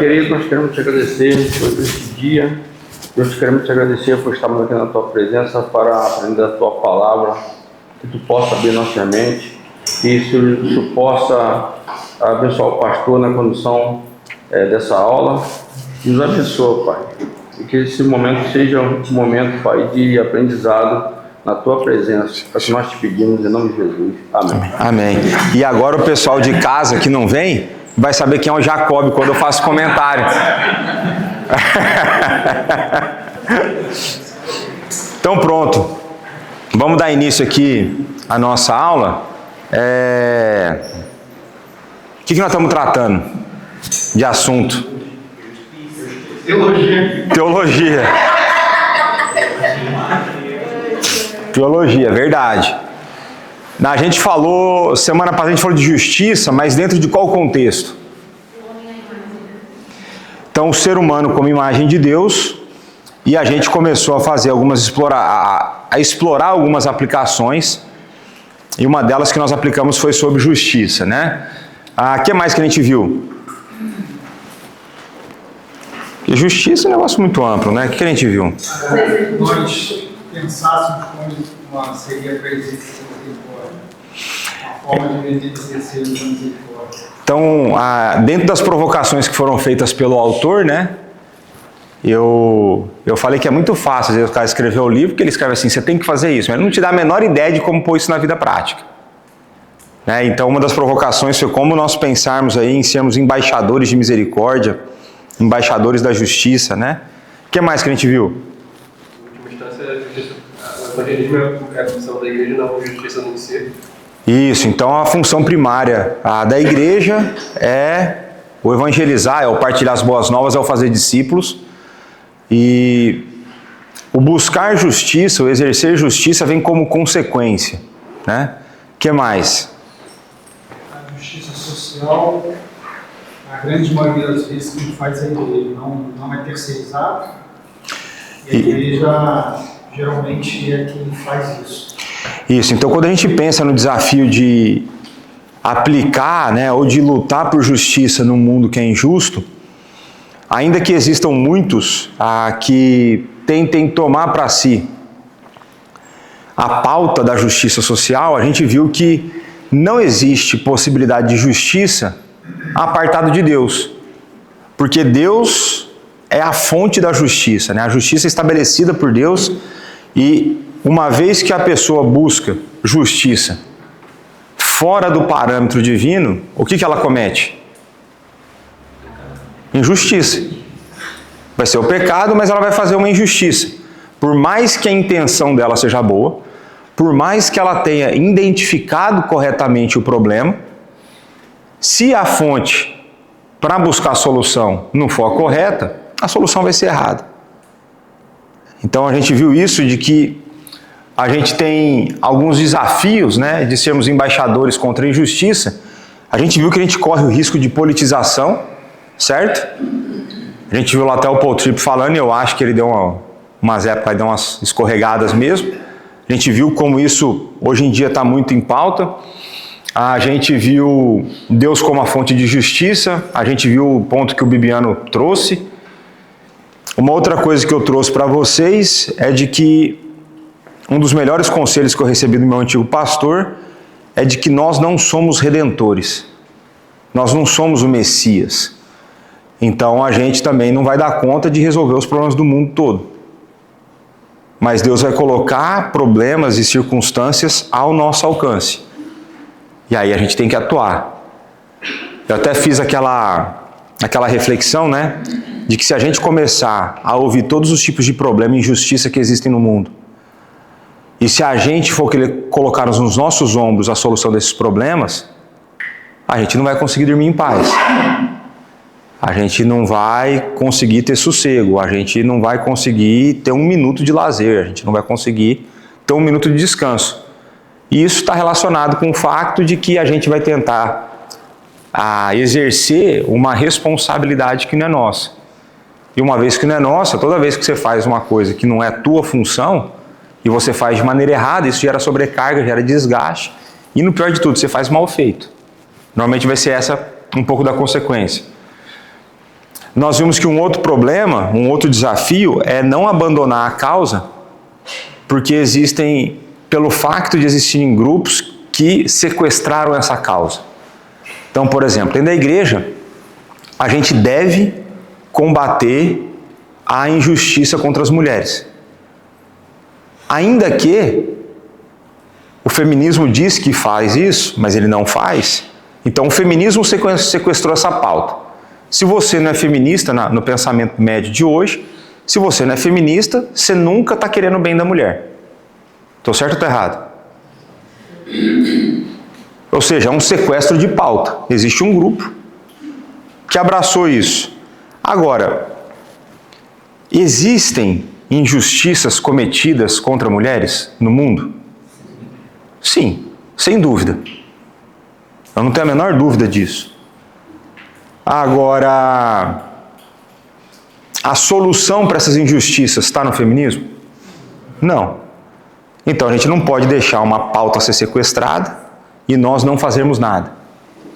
querido, nós queremos te agradecer por este dia. Deus, queremos te agradecer por estarmos aqui na tua presença para aprender a tua palavra, que tu possa abrir nossa mente, que isso possa abençoar o pastor na condução dessa aula. Nos abençoa, Pai, e que esse momento seja um momento, Pai, de aprendizado na tua presença. É o que nós te pedimos em nome de Jesus. Amém. Amém. E agora o pessoal de casa que não vem vai saber quem é o Jacob quando eu faço comentário. Então pronto, vamos dar início aqui à nossa aula. O que nós estamos tratando de assunto? Teologia, verdade. A gente falou, semana passada a gente falou de justiça, mas dentro de qual contexto? Então, o ser humano como imagem de Deus, e a gente começou a fazer explorar algumas aplicações, e uma delas que nós aplicamos foi sobre justiça, né? O que mais que a gente viu? Porque justiça é um negócio muito amplo, né? O que a gente viu? Nós pensássemos como seria para exercer a forma de exercer a misericórdia. Então, dentro das provocações que foram feitas pelo autor, né? Eu falei que é muito fácil, às vezes o cara escreveu o livro, porque ele escreve assim, você tem que fazer isso, mas ele não te dá a menor ideia de como pôr isso na vida prática. Né? Então, uma das provocações foi como nós pensarmos aí em sermos embaixadores de misericórdia, embaixadores da justiça, né? O que mais que a gente viu? Em última instância, o evangelismo é a função da igreja, não a justiça no si. Isso, então a função primária da igreja é o evangelizar, é o partilhar as boas novas, é o fazer discípulos. E o buscar justiça, o exercer justiça vem como consequência, né? O que mais? A justiça social, a grande maioria das vezes quem faz é a igreja, não é terceirizado. E a igreja geralmente é quem faz isso. Isso, então quando a gente pensa no desafio de aplicar, né, ou de lutar por justiça num mundo que é injusto, ainda que existam muitos que tentem tomar para si a pauta da justiça social, a gente viu que não existe possibilidade de justiça apartado de Deus, porque Deus é a fonte da justiça, né? A justiça é estabelecida por Deus, e uma vez que a pessoa busca justiça fora do parâmetro divino, o que ela comete? Injustiça. Vai ser o pecado, mas ela vai fazer uma injustiça. Por mais que a intenção dela seja boa, por mais que ela tenha identificado corretamente o problema, se a fonte para buscar a solução não for a correta, a solução vai ser errada. Então a gente viu isso de que a gente tem alguns desafios, né, de sermos embaixadores contra a injustiça. A gente viu que a gente corre o risco de politização, certo? A gente viu lá até o Paul Tripp falando, e eu acho que ele deu umas épocas, deu umas escorregadas mesmo. A gente viu como isso hoje em dia está muito em pauta. A gente viu Deus como a fonte de justiça. A gente viu o ponto que o Bibiano trouxe. Uma outra coisa que eu trouxe para vocês é de que um dos melhores conselhos que eu recebi do meu antigo pastor é de que nós não somos redentores. Nós não somos o Messias. Então a gente também não vai dar conta de resolver os problemas do mundo todo. Mas Deus vai colocar problemas e circunstâncias ao nosso alcance. E aí a gente tem que atuar. Eu até fiz aquela reflexão, né? De que se a gente começar a ouvir todos os tipos de problema e injustiça que existem no mundo, e se a gente for querer colocar nos nossos ombros a solução desses problemas, a gente não vai conseguir dormir em paz. A gente não vai conseguir ter sossego, a gente não vai conseguir ter um minuto de lazer, a gente não vai conseguir ter um minuto de descanso. E isso está relacionado com o fato de que a gente vai tentar exercer uma responsabilidade que não é nossa. E uma vez que não é nossa, toda vez que você faz uma coisa que não é tua função, e você faz de maneira errada, isso gera sobrecarga, gera desgaste, e no pior de tudo, você faz mal feito. Normalmente vai ser essa um pouco da consequência. nós vimos que um outro problema, um outro desafio é não abandonar a causa, porque pelo facto de existirem grupos que sequestraram essa causa. Então, por exemplo, dentro da igreja, a gente deve combater a injustiça contra as mulheres. Ainda que o feminismo diz que faz isso, mas ele não faz. Então o feminismo sequestrou essa pauta. Se você não é feminista no pensamento médio de hoje, se você não é feminista, você nunca está querendo o bem da mulher. Estou certo ou estou errado? Ou seja, é um sequestro de pauta. Existe um grupo que abraçou isso. Agora, existem injustiças cometidas contra mulheres no mundo? Sim, sem dúvida. Eu não tenho a menor dúvida disso. Agora, a solução para essas injustiças está no feminismo? Não. Então a gente não pode deixar uma pauta ser sequestrada e nós não fazermos nada.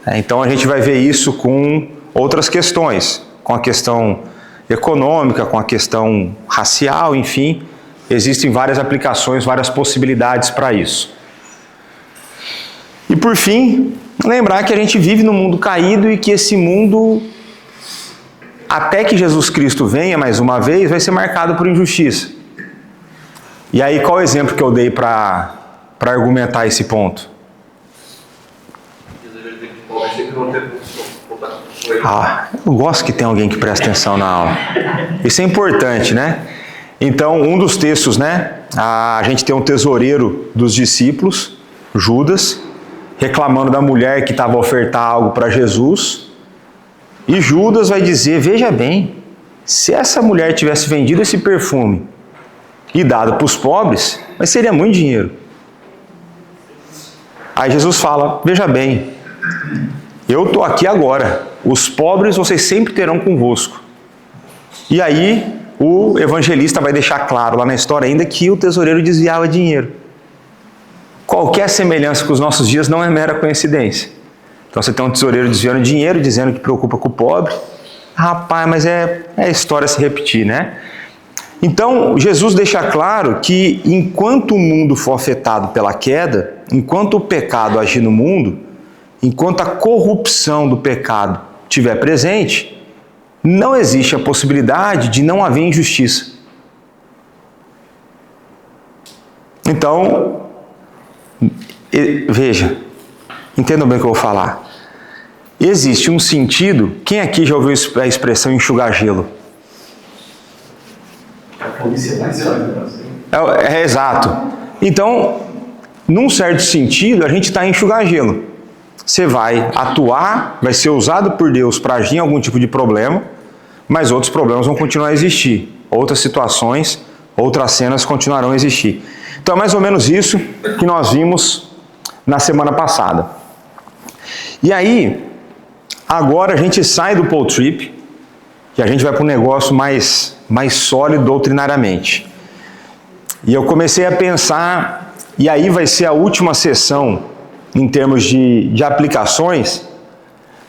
Então a gente vai ver isso com outras questões, com a questão econômica, com a questão racial, enfim, existem várias aplicações, várias possibilidades para isso. E por fim, lembrar que a gente vive num mundo caído e que esse mundo, até que Jesus Cristo venha mais uma vez, vai ser marcado por injustiça. E aí, qual o exemplo que eu dei para argumentar esse ponto? Eu gosto que tem alguém que presta atenção na aula. Isso é importante, né? Então, um dos textos, né? A gente tem um tesoureiro dos discípulos, Judas, reclamando da mulher que estava a ofertar algo para Jesus. E Judas vai dizer, veja bem, se essa mulher tivesse vendido esse perfume e dado para os pobres, mas seria muito dinheiro. Aí Jesus fala, veja bem, eu estou aqui agora, os pobres vocês sempre terão convosco. E aí o evangelista vai deixar claro lá na história ainda que o tesoureiro desviava dinheiro. Qualquer semelhança com os nossos dias não é mera coincidência. Então você tem um tesoureiro desviando dinheiro, dizendo que preocupa com o pobre. Rapaz, mas é a história se repetir, né? Então Jesus deixa claro que enquanto o mundo for afetado pela queda, enquanto o pecado agir no mundo, enquanto a corrupção do pecado estiver presente, não existe a possibilidade de não haver injustiça. Então, veja, entendam bem o que eu vou falar. Existe um sentido, quem aqui já ouviu a expressão enxugar gelo? É exato. Então, num certo sentido, a gente está em enxugar gelo. Você vai atuar, vai ser usado por Deus para agir em algum tipo de problema, mas outros problemas vão continuar a existir. Outras situações, outras cenas continuarão a existir. Então é mais ou menos isso que nós vimos na semana passada. E aí, agora a gente sai do Paul Tripp e a gente vai para um negócio mais sólido doutrinariamente. E eu comecei a pensar, e aí vai ser a última sessão em termos de aplicações,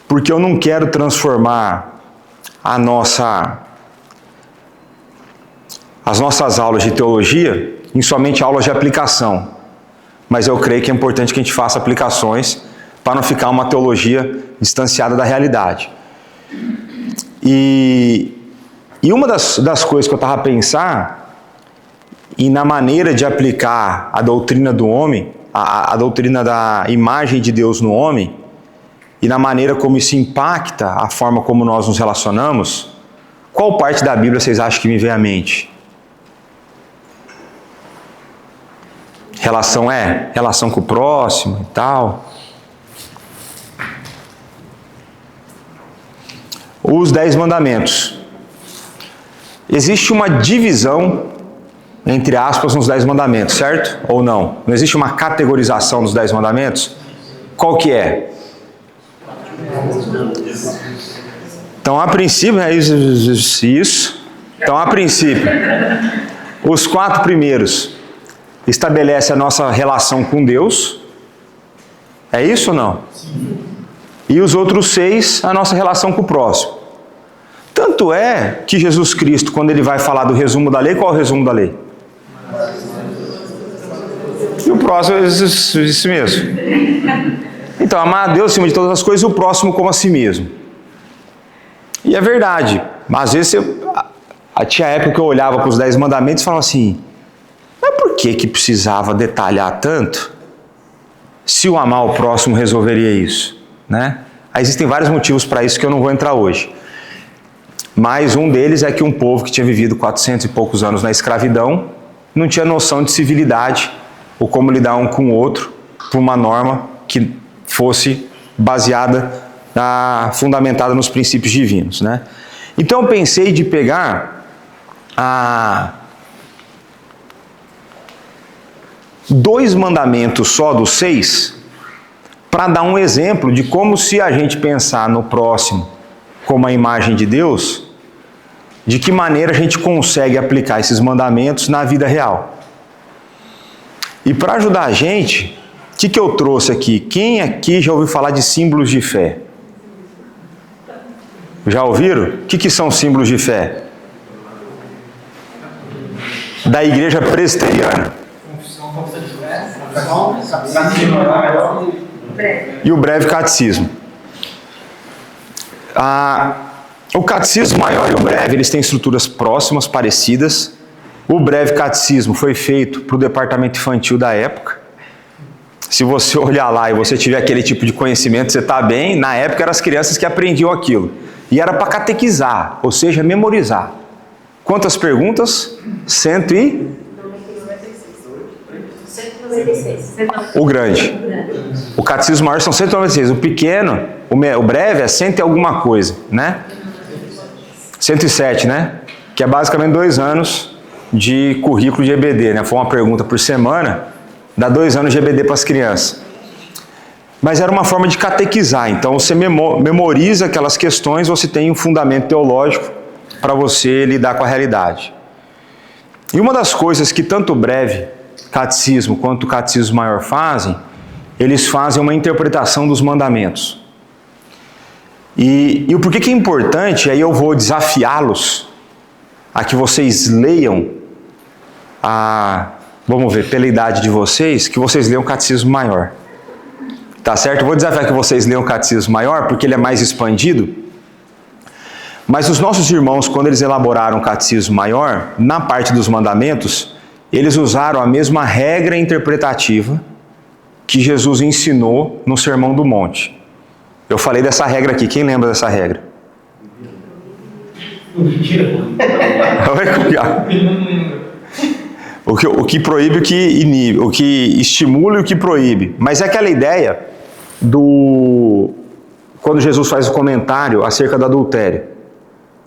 porque eu não quero transformar as nossas aulas de teologia em somente aulas de aplicação. Mas eu creio que é importante que a gente faça aplicações para não ficar uma teologia distanciada da realidade. E uma das coisas que eu estava a pensar, e na maneira de aplicar a doutrina do homem, a doutrina da imagem de Deus no homem, e na maneira como isso impacta a forma como nós nos relacionamos, qual parte da Bíblia vocês acham que me vem à mente? Relação com o próximo e tal. Os 10 mandamentos. Existe uma divisão, entre aspas, nos 10 mandamentos, certo? Ou não? Não existe uma categorização dos 10 mandamentos? Qual que é? Então, a princípio, é isso. Então, a princípio, os 4 primeiros estabelecem a nossa relação com Deus. É isso ou não? Sim. E os outros 6, a nossa relação com o próximo. Tanto é que Jesus Cristo, quando ele vai falar do resumo da lei, qual é o resumo da lei? E o próximo é isso mesmo. Então, amar a Deus acima de todas as coisas e o próximo como a si mesmo. E é verdade. Às vezes, tinha época que eu olhava para os 10 mandamentos e falava assim, mas por que precisava detalhar tanto se o amar o próximo resolveria isso? Né? Aí existem vários motivos para isso que eu não vou entrar hoje. Mas um deles é que um povo que tinha vivido 400 e poucos anos na escravidão não tinha noção de civilidade ou como lidar um com o outro por uma norma que fosse baseada, fundamentada nos princípios divinos, né? Então eu pensei de pegar dois mandamentos só dos 6 para dar um exemplo de como, se a gente pensar no próximo como a imagem de Deus, de que maneira a gente consegue aplicar esses mandamentos na vida real. E para ajudar a gente, o que eu trouxe aqui? Quem aqui já ouviu falar de símbolos de fé? Já ouviram? O que são símbolos de fé? Da igreja presbiteriana. E o breve catecismo. O catecismo maior e o breve, eles têm estruturas próximas, parecidas. O breve catecismo foi feito para o departamento infantil da época. Se você olhar lá e você tiver aquele tipo de conhecimento, você está bem. Na época eram as crianças que aprendiam aquilo. E era para catequizar, ou seja, memorizar. Quantas perguntas? 196. O grande. O catecismo maior são 196. O pequeno, o breve é 100 e alguma coisa, né? 107, né? Que é basicamente 2 anos de currículo de EBD, né? Foi uma pergunta por semana, dá 2 anos de EBD para as crianças. Mas era uma forma de catequizar. Então você memoriza aquelas questões, você tem um fundamento teológico para você lidar com a realidade. E uma das coisas que tanto o breve catecismo quanto o catecismo maior fazem, eles fazem uma interpretação dos mandamentos. E o porquê que é importante, aí eu vou desafiá-los a que vocês leiam, vamos ver, pela idade de vocês, que vocês leiam o catecismo maior. Tá certo? Eu vou desafiar que vocês leiam o catecismo maior, porque ele é mais expandido. Mas os nossos irmãos, quando eles elaboraram o catecismo maior, na parte dos mandamentos, eles usaram a mesma regra interpretativa que Jesus ensinou no Sermão do Monte. Eu falei dessa regra aqui, quem lembra dessa regra? O que proíbe, o que inibe, o que estimula e o que proíbe. Mas é aquela ideia quando Jesus faz o comentário acerca do adultério.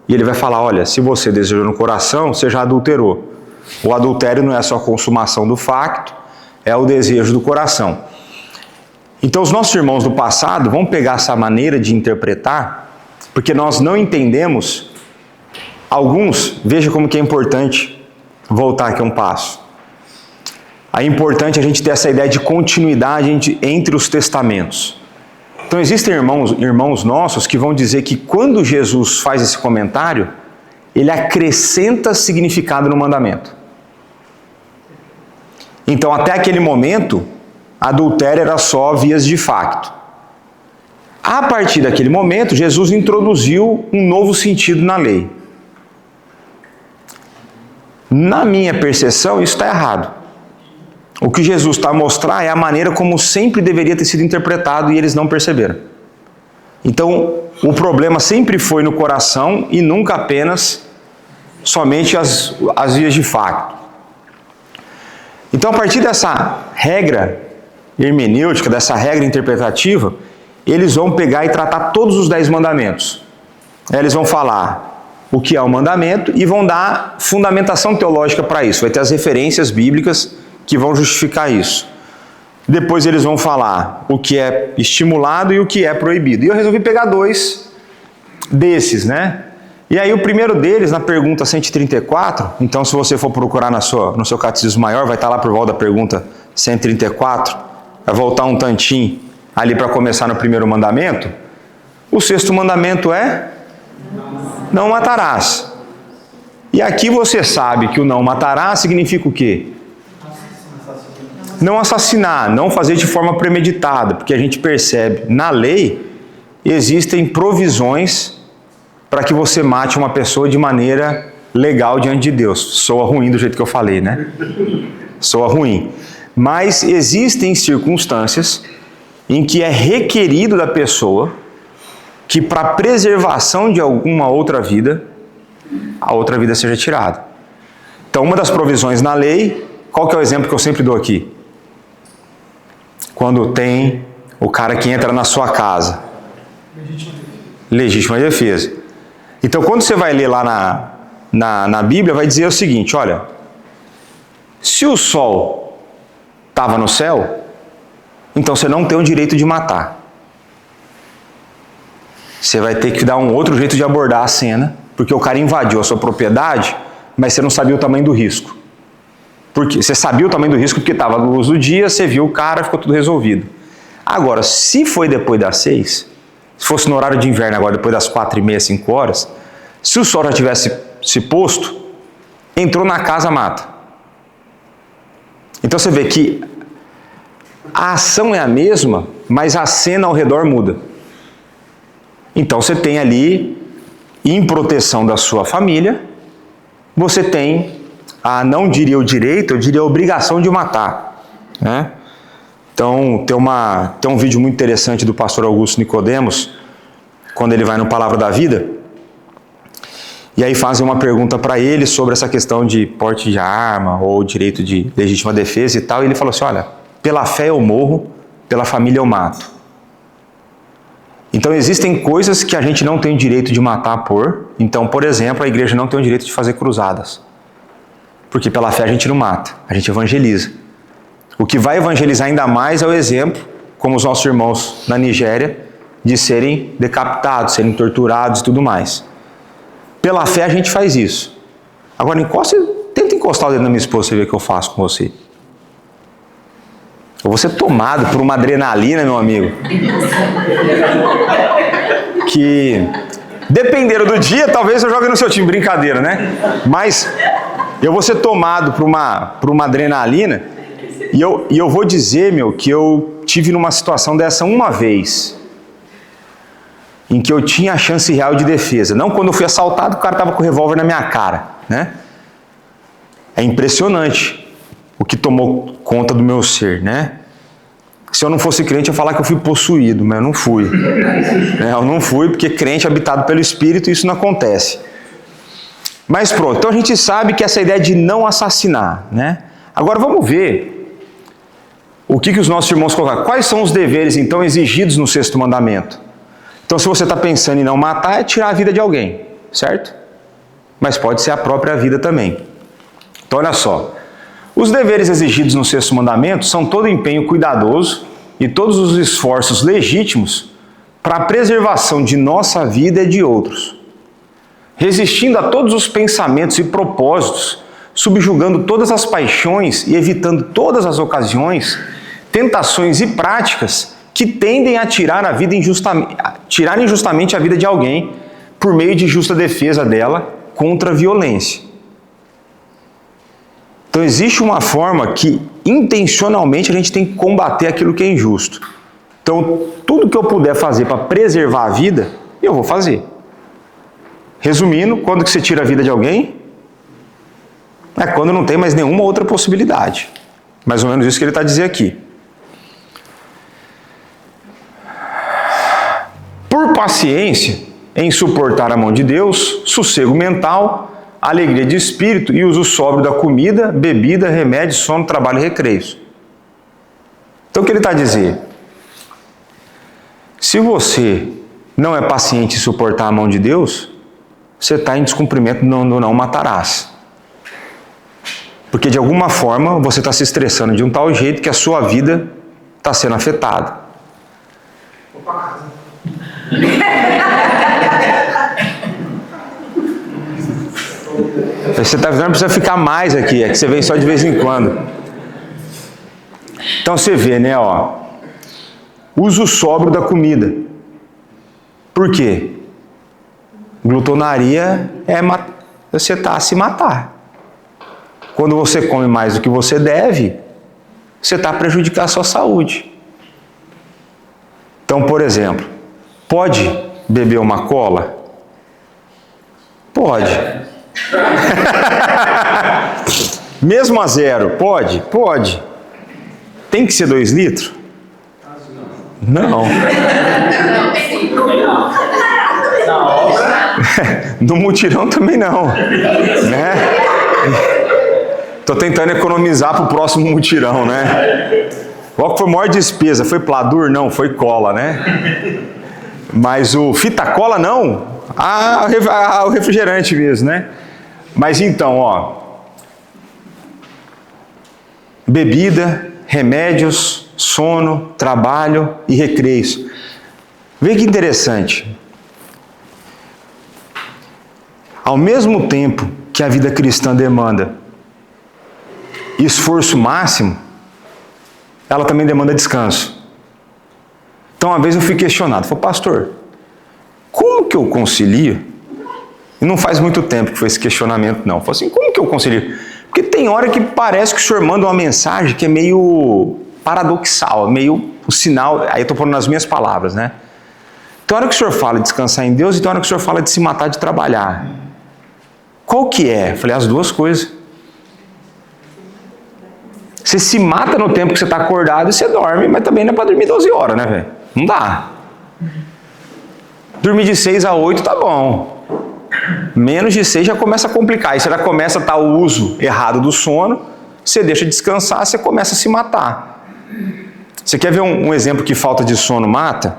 E ele vai falar, olha, se você desejou no coração, você já adulterou. O adultério não é só a consumação do facto, é o desejo do coração. Então os nossos irmãos do passado vão pegar essa maneira de interpretar, porque nós não entendemos. Alguns, veja como que é importante voltar aqui um passo. É importante a gente ter essa ideia de continuidade entre os testamentos. Então existem irmãos nossos que vão dizer que quando Jesus faz esse comentário, ele acrescenta significado no mandamento. Então até aquele momento, adultério era só vias de facto. A partir daquele momento, Jesus introduziu um novo sentido na lei. Na minha percepção, isso está errado. O que Jesus está a mostrar é a maneira como sempre deveria ter sido interpretado e eles não perceberam. Então, o problema sempre foi no coração e nunca apenas somente as vias de facto. Então, a partir dessa regra hermenêutica, dessa regra interpretativa, eles vão pegar e tratar todos os 10 mandamentos. Eles vão falar o que é o mandamento e vão dar fundamentação teológica para isso. Vai ter as referências bíblicas que vão justificar isso. Depois eles vão falar o que é estimulado e o que é proibido. E eu resolvi pegar 2 desses, né? E aí o primeiro deles, na pergunta 134, então se você for procurar no seu catecismo maior, vai estar lá por volta da pergunta 134, vai voltar um tantinho ali para começar no primeiro mandamento. O 6º mandamento é? Não matarás. E aqui você sabe que o não matarás significa o quê? Não assassinar, não fazer de forma premeditada, porque a gente percebe, na lei, existem provisões para que você mate uma pessoa de maneira legal diante de Deus. Soa ruim do jeito que eu falei, né? Soa ruim. Mas existem circunstâncias em que é requerido da pessoa que, para preservação de alguma outra vida, a outra vida seja tirada. Então, uma das provisões na lei, qual que é o exemplo que eu sempre dou aqui? Quando tem o cara que entra na sua casa. Legítima defesa. Então, quando você vai ler lá na Bíblia, vai dizer o seguinte, olha, se o sol estava no céu, então você não tem o direito de matar. Você vai ter que dar um outro jeito de abordar a cena, porque o cara invadiu a sua propriedade, mas você não sabia o tamanho do risco. Porque você sabia o tamanho do risco porque estava na luz do dia, você viu o cara, ficou tudo resolvido. Agora, se foi depois das 6, se fosse no horário de inverno agora, depois das 4h30, 5 horas, se o sol já tivesse se posto, entrou na casa, mata. Então você vê que a ação é a mesma, mas a cena ao redor muda. Então você tem ali, em proteção da sua família, você tem não diria o direito, eu diria a obrigação de matar, né? Então tem um vídeo muito interessante do pastor Augusto Nicodemos, quando ele vai no Palavra da Vida, e aí fazem uma pergunta para ele sobre essa questão de porte de arma ou direito de legítima defesa e tal, e ele falou assim, olha, pela fé eu morro, pela família eu mato. Então existem coisas que a gente não tem o direito de matar por, então, por exemplo, a igreja não tem o direito de fazer cruzadas. Porque pela fé a gente não mata, a gente evangeliza. O que vai evangelizar ainda mais é o exemplo, como os nossos irmãos na Nigéria, de serem decapitados, serem torturados e tudo mais. Pela fé a gente faz isso. Agora tenta encostar o dedo na minha esposa e ver o que eu faço com você. Eu vou ser tomado por uma adrenalina, meu amigo. Que, dependendo do dia, talvez eu jogue no seu time, brincadeira, né? Mas eu vou ser tomado por uma adrenalina e eu vou dizer, que eu tive numa situação dessa uma vez, em que eu tinha a chance real de defesa. Não quando eu fui assaltado, o cara estava com o revólver na minha cara, né? É impressionante o que tomou conta do meu ser, né? Se eu não fosse crente, eu ia falar que eu fui possuído, mas eu não fui. Eu não fui, porque crente é habitado pelo Espírito, isso não acontece. Mas pronto, então a gente sabe que essa ideia de não assassinar, né? Agora vamos ver o que os nossos irmãos colocaram. Quais são os deveres, então, exigidos no 6º mandamento? Então, se você está pensando em não matar, é tirar a vida de alguém, certo? Mas pode ser a própria vida também. Então, olha só. Os deveres exigidos no 6º mandamento são todo empenho cuidadoso e todos os esforços legítimos para a preservação de nossa vida e de outros, resistindo a todos os pensamentos e propósitos, subjugando todas as paixões e evitando todas as ocasiões, tentações e práticas que tendem a tirar injustamente a vida de alguém por meio de justa defesa dela contra a violência. Então existe uma forma que intencionalmente a gente tem que combater aquilo que é injusto. Então tudo que eu puder fazer para preservar a vida, eu vou fazer. Resumindo, quando que você tira a vida de alguém? É quando não tem mais nenhuma outra possibilidade. Mais ou menos isso que ele está dizendo aqui. Por paciência em suportar a mão de Deus, sossego mental, alegria de espírito e uso sóbrio da comida, bebida, remédio, sono, trabalho e recreios. Então o que ele está dizendo? Se você não é paciente em suportar a mão de Deus, você está em descumprimento do não matarás. Porque de alguma forma você está se estressando de um tal jeito que a sua vida está sendo afetada. Você está vendo, não precisa ficar mais aqui, é que você vem só de vez em quando. Então você vê, né, ó, uso sóbrio da comida. Por quê? Glutonaria é você tá a se matar. Quando você come mais do que você deve, você está a prejudicar a sua saúde. Então, por exemplo, pode beber uma cola? Pode. Mesmo a zero, pode? Pode. Tem que ser 2 litros? Não. No mutirão também não. Né? Tô tentando economizar para o próximo mutirão, né? Qual foi a maior despesa? Foi Pladur? Não, foi cola, né? Mas o fita cola não. O refrigerante mesmo, né? Mas então, ó. Bebida, remédios, sono, trabalho e recreios. Vê que interessante. Ao mesmo tempo que a vida cristã demanda esforço máximo, ela também demanda descanso. Então, uma vez eu fui questionado, falei, pastor, como que eu concilio? E não faz muito tempo que foi esse questionamento, não. Eu falei assim, como que eu concilio? Porque tem hora que parece que o senhor manda uma mensagem que é meio paradoxal, meio o sinal, aí eu estou falando nas minhas palavras, né? Tem hora que o senhor fala de descansar em Deus e tem hora que o senhor fala de se matar de trabalhar. Qual que é? Eu falei, as duas coisas. Você se mata no tempo que você está acordado e você dorme, mas também não é para dormir 12 horas, né, velho? Não dá. Dormir de 6 a 8 tá bom. Menos de 6 já começa a complicar. Aí você já começa a estar o uso errado do sono, você deixa descansar, você começa a se matar. Você quer ver um exemplo que falta de sono mata?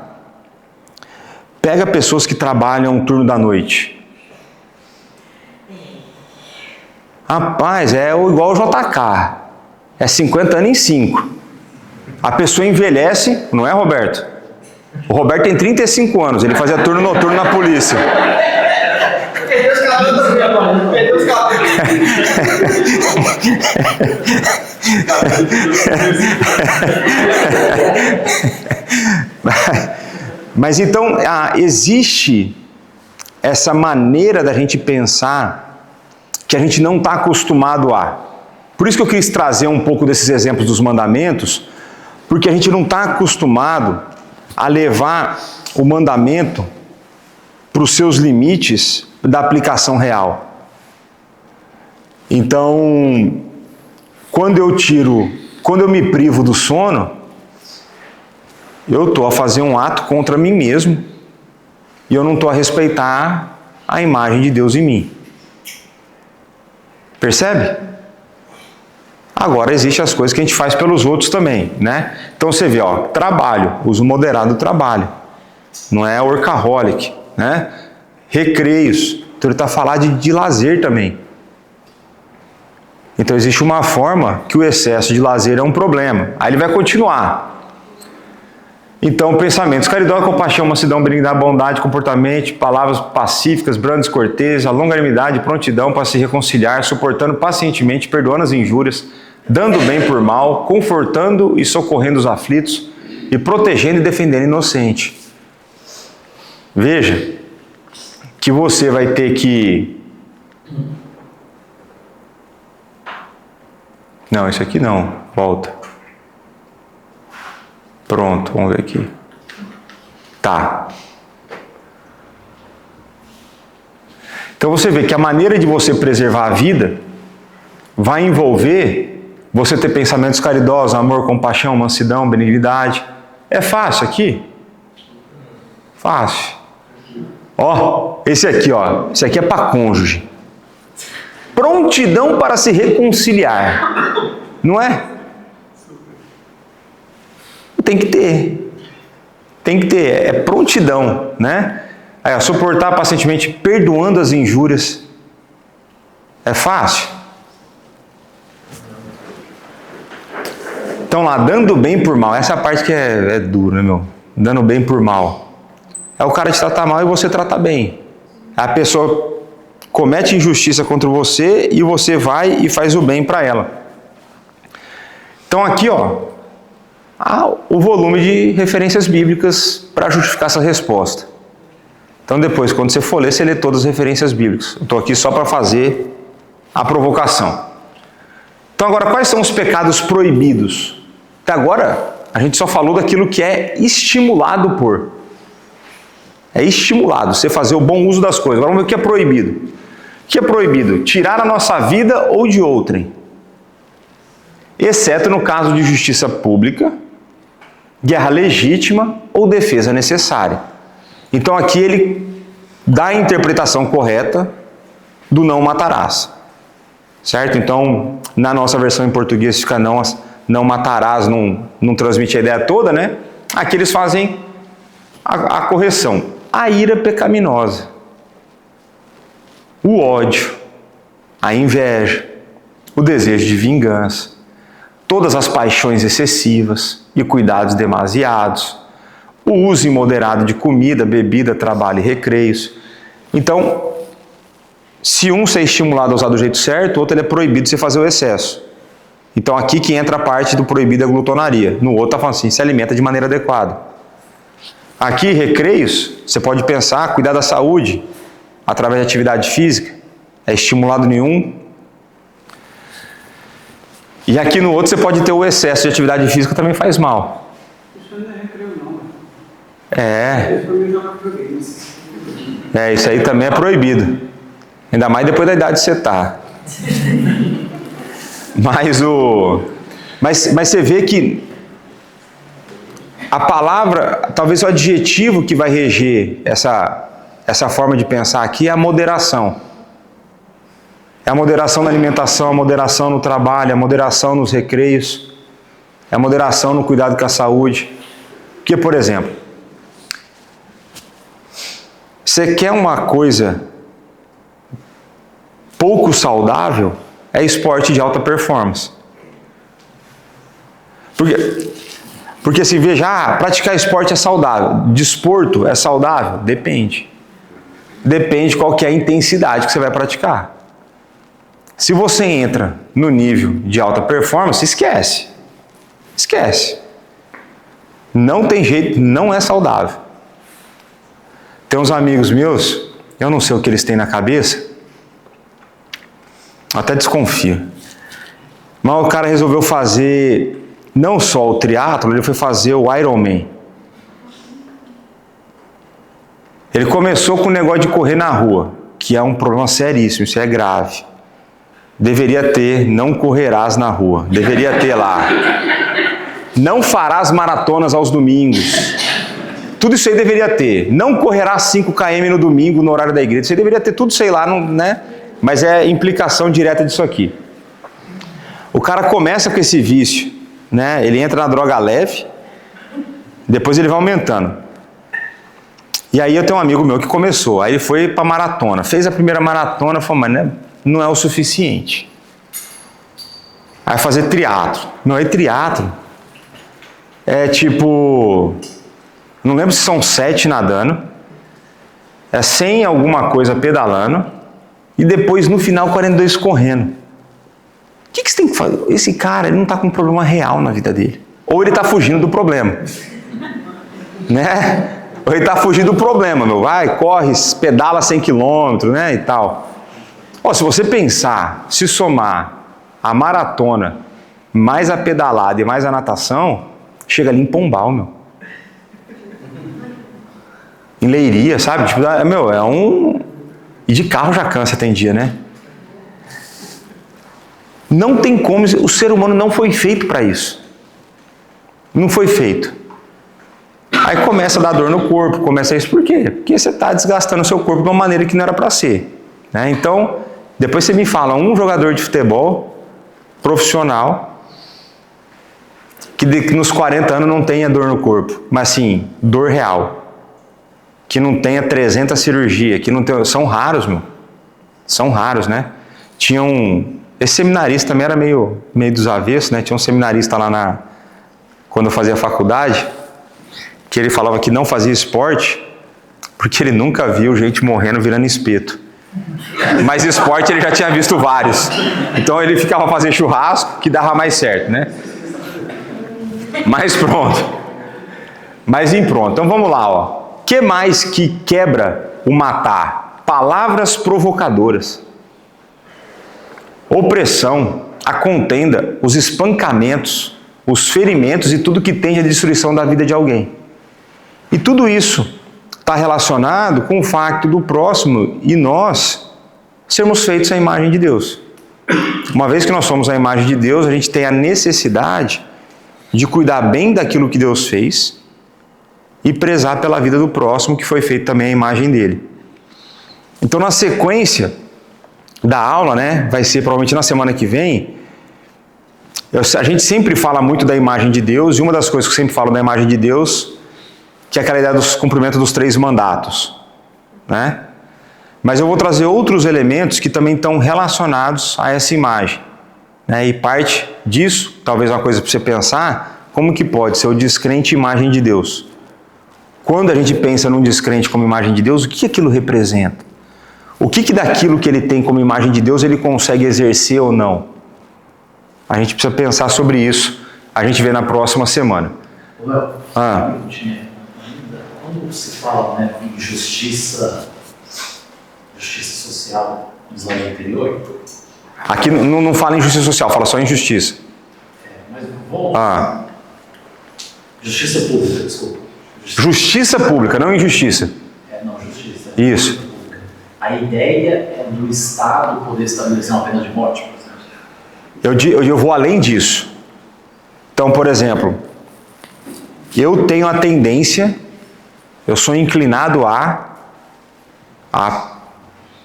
Pega pessoas que trabalham um turno da noite. Rapaz, é igual o JK. É 50 anos em 5. A pessoa envelhece, não é, Roberto? O Roberto tem 35 anos, ele fazia turno noturno na polícia. Mas então, existe essa maneira da gente pensar que a gente não está acostumado a. Por isso que eu quis trazer um pouco desses exemplos dos mandamentos, porque a gente não está acostumado a levar o mandamento para os seus limites da aplicação real. Então, quando eu me privo do sono, eu estou a fazer um ato contra mim mesmo e eu não estou a respeitar a imagem de Deus em mim. Percebe? Agora, existem as coisas que a gente faz pelos outros também, né? Então, você vê, ó, trabalho, uso moderado do trabalho. Não é workaholic, né? Recreios. Então, ele está falando de lazer também. Então, existe uma forma que o excesso de lazer é um problema. Aí ele vai continuar. Então, pensamentos, caridade, compaixão, mansidão, benignidade, bondade, comportamento, palavras pacíficas, brandas, cortês, a longanimidade, prontidão para se reconciliar, suportando pacientemente, perdoando as injúrias, dando bem por mal, confortando e socorrendo os aflitos e protegendo e defendendo o inocente. Veja que você vai ter que... Não, isso aqui não. Volta. Pronto, vamos ver aqui. Tá. Então você vê que a maneira de você preservar a vida vai envolver você ter pensamentos caridosos, amor, compaixão, mansidão, benignidade. É fácil aqui? Fácil. Ó, esse aqui, ó. Esse aqui é para cônjuge. Prontidão para se reconciliar. Não é? Tem que ter. Tem que ter. É prontidão, né? É, suportar pacientemente, perdoando as injúrias. É fácil? Então lá, dando bem por mal. Essa é a parte que é dura, né, meu? Dando bem por mal. É o cara te tratar mal e você trata bem. A pessoa comete injustiça contra você e você vai e faz o bem para ela. Então aqui, ó, o volume de referências bíblicas para justificar essa resposta. Então depois, quando você for ler, você lê todas as referências bíblicas. Eu estou aqui só para fazer a provocação. Então agora, quais são os pecados proibidos? Até agora, a gente só falou daquilo que é estimulado por. É estimulado, você fazer o bom uso das coisas. Agora vamos ver o que é proibido. O que é proibido? Tirar a nossa vida ou de outrem. Exceto no caso de justiça pública, guerra legítima ou defesa necessária. Então aqui ele dá a interpretação correta do não matarás. Certo? Então, na nossa versão em português fica não matarás, não transmite a ideia toda, né? Aqui eles fazem a correção. A ira pecaminosa, o ódio, a inveja, o desejo de vingança, todas as paixões excessivas e cuidados demasiados, o uso imoderado de comida, bebida, trabalho e recreios. Então, se um ser estimulado a usar do jeito certo, o outro ele é proibido de você fazer o excesso. Então aqui que entra a parte do proibido é a glutonaria. No outro está falando assim, se alimenta de maneira adequada. Aqui, recreios, você pode pensar, cuidar da saúde, através de atividade física, é estimulado nenhum. E aqui no outro você pode ter o excesso de atividade física, também faz mal. Isso não é recreio não. Isso aí também é proibido. Ainda mais depois da idade que você está. Mas você vê que a palavra, talvez o adjetivo que vai reger essa forma de pensar aqui é a moderação. É a moderação na alimentação, a moderação no trabalho, a moderação nos recreios, é a moderação no cuidado com a saúde. Porque, por exemplo, você quer uma coisa pouco saudável, é esporte de alta performance. Porque se veja, praticar esporte é saudável, desporto é saudável? Depende. Depende qual que é a intensidade que você vai praticar. Se você entra no nível de alta performance, esquece. Esquece. Não tem jeito, não é saudável. Tem uns amigos meus, eu não sei o que eles têm na cabeça, até desconfio. Mas o cara resolveu fazer não só o triatlo, ele foi fazer o Ironman. Ele começou com o negócio de correr na rua, que é um problema seríssimo, isso é grave. Deveria ter, não correrás na rua. Deveria ter lá, não farás maratonas aos domingos. Tudo isso aí deveria ter. Não correrás 5 km no domingo no horário da igreja. Isso aí deveria ter tudo, sei lá, né? Mas é implicação direta disso aqui. O cara começa com esse vício, né? Ele entra na droga leve, depois ele vai aumentando. E aí eu tenho um amigo meu que começou, aí ele foi para maratona, fez a primeira maratona, falou, mas não é o suficiente. Aí fazer triatlo. Não é triatlo. É tipo, não lembro se são 7 nadando, é 100 alguma coisa pedalando, e depois no final 42 correndo. O que você tem que fazer? Esse cara, ele não está com um problema real na vida dele. Ou ele está fugindo do problema. Né? Ou ele está fugindo do problema, meu. Vai, corre, pedala 100 km, né, e tal. Ó, se você pensar, se somar a maratona, mais a pedalada e mais a natação, chega ali em Pombal, meu. Em Leiria, sabe? Tipo, meu, é um... E de carro já cansa, tem dia, né? Não tem como, o ser humano não foi feito para isso. Não foi feito. Aí começa a dar dor no corpo, começa isso por quê? Porque você está desgastando o seu corpo de uma maneira que não era para ser. Né? Então, depois você me fala, um jogador de futebol profissional que nos 40 anos não tenha dor no corpo, mas sim, dor real. Que não tenha 300 cirurgias, que não tenha... São raros, meu. São raros, né? Tinha esse seminarista também era meio dos avessos, né? Tinha um seminarista lá quando eu fazia faculdade, que ele falava que não fazia esporte porque ele nunca viu gente morrendo virando espeto. Mas esporte ele já tinha visto vários. Então ele ficava fazendo churrasco que dava mais certo, né? Mas pronto. Então vamos lá, ó. O que mais que quebra o matar? Palavras provocadoras, opressão, a contenda, os espancamentos, os ferimentos e tudo que tende à destruição da vida de alguém. E tudo isso está relacionado com o facto do próximo e nós sermos feitos à imagem de Deus. Uma vez que nós somos a imagem de Deus, a gente tem a necessidade de cuidar bem daquilo que Deus fez e prezar pela vida do próximo, que foi feito também à imagem dele. Então, na sequência da aula, vai ser provavelmente na semana que vem, a gente sempre fala muito da imagem de Deus, e uma das coisas que eu sempre falo da imagem de Deus, que é aquela ideia do cumprimento dos 3 mandatos, Mas eu vou trazer outros elementos que também estão relacionados a essa imagem, E parte disso, talvez uma coisa para você pensar, como que pode ser o descrente imagem de Deus? Quando a gente pensa num descrente como imagem de Deus, o que aquilo representa? O que daquilo que ele tem como imagem de Deus ele consegue exercer ou não? A gente precisa pensar sobre isso. A gente vê na próxima semana. Léo, quando se fala em justiça social no slide anterior... Aqui não fala em justiça social, fala só em justiça. Mas vou... Justiça pública, desculpa. Justiça pública, não injustiça. Justiça. Isso. Pública. A ideia é do Estado poder estabelecer uma pena de morte, por exemplo. Eu vou além disso. Então, por exemplo, eu tenho a tendência, eu sou inclinado a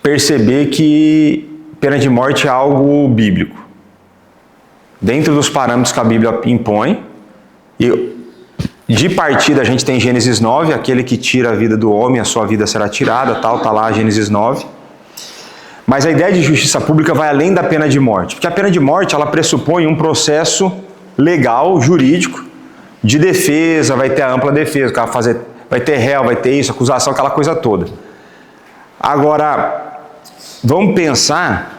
perceber que pena de morte é algo bíblico. Dentro dos parâmetros que a Bíblia impõe, de partida a gente tem Gênesis 9, aquele que tira a vida do homem, a sua vida será tirada, está lá Gênesis 9. Mas a ideia de justiça pública vai além da pena de morte, porque a pena de morte ela pressupõe um processo legal, jurídico, de defesa, vai ter a ampla defesa, vai ter réu, vai ter isso, acusação, aquela coisa toda. Agora, vamos pensar...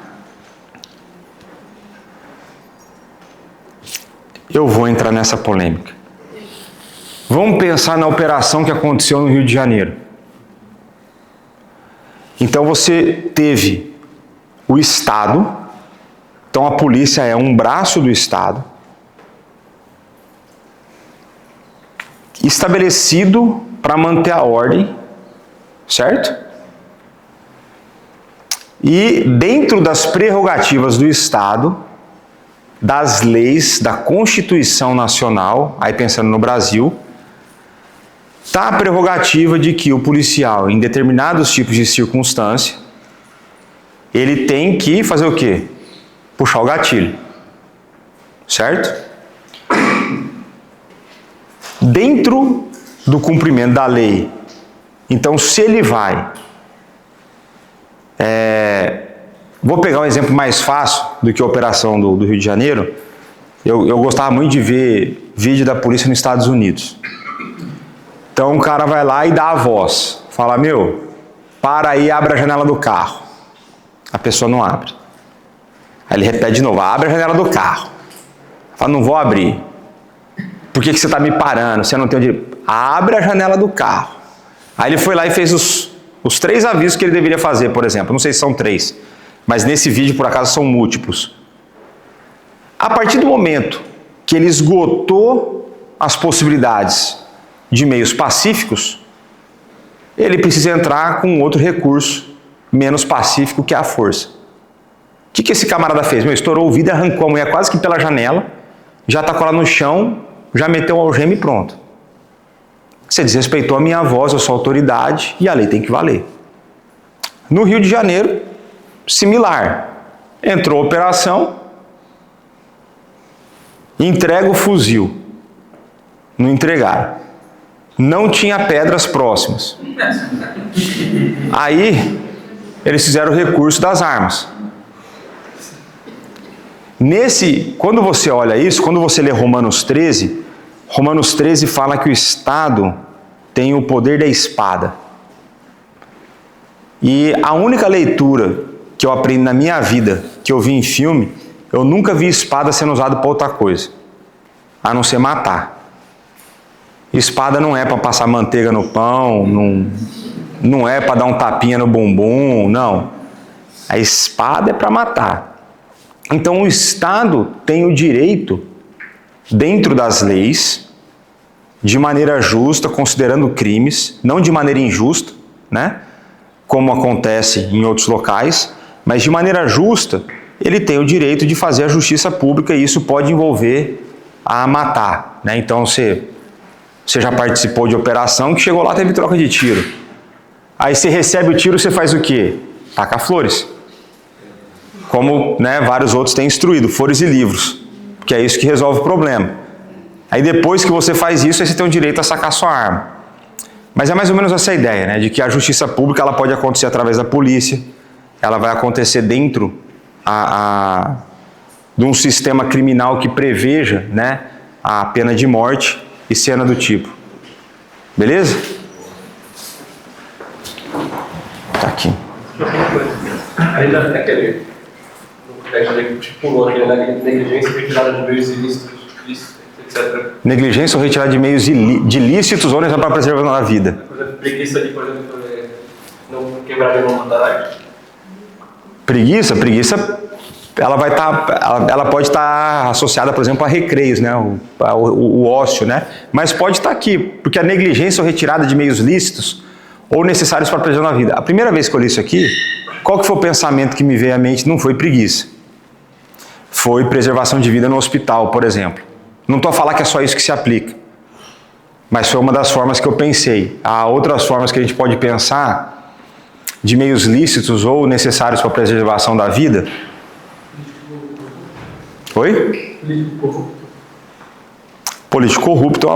Eu vou entrar nessa polêmica. Vamos pensar na operação que aconteceu no Rio de Janeiro. Então você teve o Estado, então a polícia é um braço do Estado, estabelecido para manter a ordem, certo? E dentro das prerrogativas do Estado, das leis, da Constituição Nacional, aí pensando no Brasil, está a prerrogativa de que o policial, em determinados tipos de circunstância, ele tem que fazer o quê? Puxar o gatilho. Certo? Dentro do cumprimento da lei. Então, se ele vai... Vou pegar um exemplo mais fácil do que a operação do Rio de Janeiro. Eu gostava muito de ver vídeo da polícia nos Estados Unidos. Então o cara vai lá e dá a voz. Fala, para aí, abre a janela do carro. A pessoa não abre. Aí ele repete de novo, abre a janela do carro. Fala, não vou abrir. Por que você está me parando? Você não tem o direito. Abre a janela do carro. Aí ele foi lá e fez os 3 avisos que ele deveria fazer, por exemplo. Não sei se são 3. Mas nesse vídeo, por acaso, são múltiplos. A partir do momento que ele esgotou as possibilidades de meios pacíficos, ele precisa entrar com outro recurso menos pacífico, que é a força. O que esse camarada fez? Estourou o vidro, arrancou a mulher quase que pela janela, já tacou ela no chão, já meteu o algema e pronto. Você desrespeitou a minha voz, a sua autoridade, e a lei tem que valer. No Rio de Janeiro, similar. Entrou a operação, entrega o fuzil. Não entregaram. Não tinha pedras próximas. Aí, eles fizeram o recurso das armas. Quando você olha isso, quando você lê Romanos 13 fala que o Estado tem o poder da espada. E a única leitura que eu aprendi na minha vida, que eu vi em filme, eu nunca vi espada sendo usada para outra coisa, a não ser matar. Espada não é para passar manteiga no pão, não é para dar um tapinha no bumbum, não. A espada é para matar. Então o Estado tem o direito, dentro das leis, de maneira justa, considerando crimes, não de maneira injusta, né? Como acontece em outros locais, mas de maneira justa, ele tem o direito de fazer a justiça pública e isso pode envolver a matar, né? Então você já participou de operação que chegou lá, teve troca de tiro. Aí você recebe o tiro, você faz o quê? Taca flores. Como, né, vários outros têm instruído, flores e livros, que é isso que resolve o problema. Aí depois que você faz isso, aí você tem o direito a sacar sua arma. Mas é mais ou menos essa ideia, né, de que a justiça pública ela pode acontecer através da polícia, ela vai acontecer dentro de um sistema criminal que preveja, né, a pena de morte e cena do tipo. Beleza? Tá aqui. Ainda aquele, tipo, pulou aquele da negligência retirada de meios ilícitos, etc. Negligência ou retirada de meios de ilícitos ou para preservação da vida. Por exemplo, preguiça de, por exemplo, não quebrar nenhuma vontade. Preguiça, ela vai estar, ela pode estar associada, por exemplo, a recreios, né, o ócio, né, mas pode estar aqui, porque a negligência ou retirada de meios lícitos ou necessários para a preservação da vida. A primeira vez que eu li isso aqui, qual que foi o pensamento que me veio à mente? Não foi preguiça, foi preservação de vida no hospital, por exemplo. Não estou a falar que é só isso que se aplica, mas foi uma das formas que eu pensei. Há outras formas que a gente pode pensar de meios lícitos ou necessários para a preservação da vida. Oi? Político corrupto é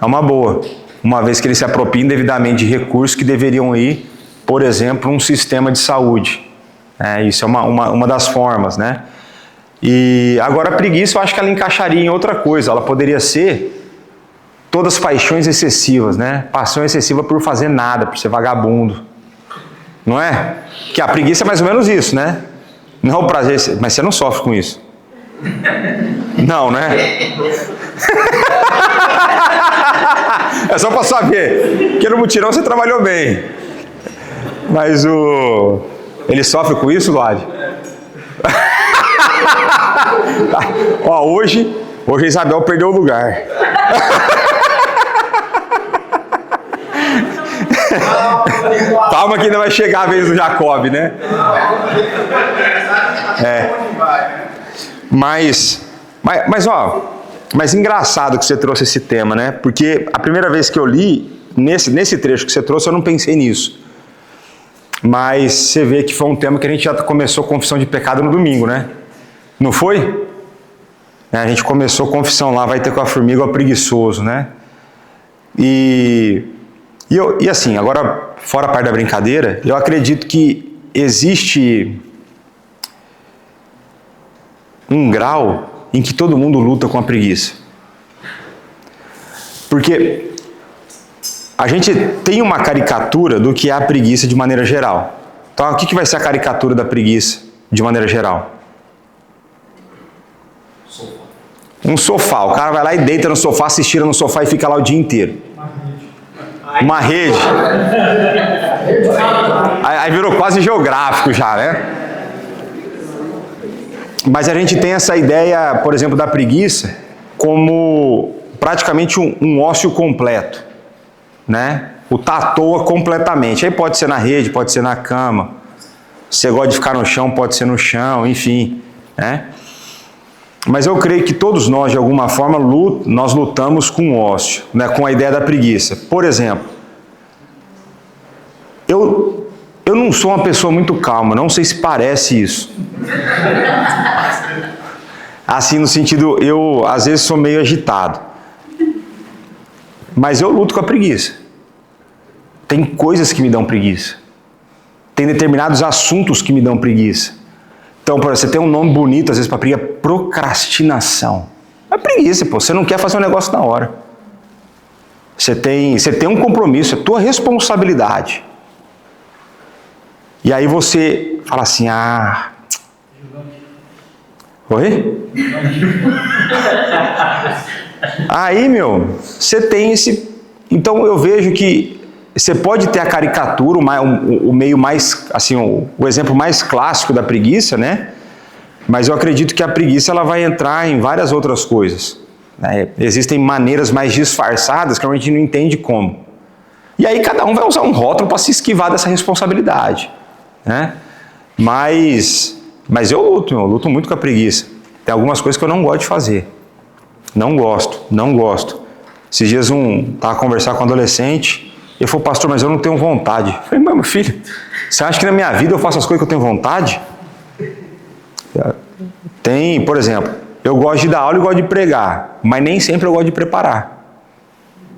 uma boa. Uma vez que ele se apropria indevidamente de recursos que deveriam ir, por exemplo, um sistema de saúde. Isso é uma das formas, né? E agora a preguiça eu acho que ela encaixaria em outra coisa. Ela poderia ser todas as paixões excessivas, né? Paixão excessiva por fazer nada, por ser vagabundo. Não é? Que a preguiça é mais ou menos isso, né? Não é o prazer, mas você não sofre com isso. Não, né? É só para saber. Porque no mutirão você trabalhou bem. Mas ele sofre com isso, Vlad? Ó, hoje a Isabel perdeu o lugar. Calma que ainda vai chegar a vez do Jacob, né? Mas engraçado que você trouxe esse tema, né? Porque a primeira vez que eu li, nesse trecho que você trouxe, eu não pensei nisso. Mas você vê que foi um tema que a gente já começou confissão de pecado no domingo, né? Não foi? A gente começou confissão lá, vai ter com a formiga o preguiçoso, né? E assim, agora, fora a parte da brincadeira, eu acredito que existe um grau em que todo mundo luta com a preguiça. Porque a gente tem uma caricatura do que é a preguiça de maneira geral. Então, o que vai ser a caricatura da preguiça de maneira geral? Um sofá. O cara vai lá e deita no sofá, se estira no sofá e fica lá o dia inteiro. Uma rede. Aí virou quase geográfico já, né? Mas a gente tem essa ideia, por exemplo, da preguiça como praticamente um ócio completo, né? O tá à toa completamente. Aí pode ser na rede, pode ser na cama. Se você gosta de ficar no chão, pode ser no chão, enfim, né? Mas eu creio que todos nós, de alguma forma, nós lutamos com o ócio, né? Com a ideia da preguiça. Por exemplo, eu não sou uma pessoa muito calma, não sei se parece isso. Assim, no sentido, eu às vezes sou meio agitado. Mas eu luto com a preguiça. Tem coisas que me dão preguiça. Tem determinados assuntos que me dão preguiça. Então, por exemplo, você tem um nome bonito, às vezes, para preguiça, procrastinação. É preguiça, pô. Você não quer fazer um negócio na hora. Você tem um compromisso, é tua responsabilidade. E aí você fala assim, Oi? Aí, você tem esse... Então, eu vejo que você pode ter a caricatura, o meio mais, assim, o exemplo mais clássico da preguiça, né? Mas eu acredito que a preguiça ela vai entrar em várias outras coisas. Né? Existem maneiras mais disfarçadas que a gente não entende como. E aí cada um vai usar um rótulo para se esquivar dessa responsabilidade. Né? Mas eu luto muito com a preguiça. Tem algumas coisas que eu não gosto de fazer. Não gosto. Esses dias estava conversando com um adolescente, ele falou, pastor, mas eu não tenho vontade. Eu falei, meu filho, você acha que na minha vida eu faço as coisas que eu tenho vontade? Tem, por exemplo, eu gosto de dar aula e gosto de pregar, mas nem sempre eu gosto de preparar.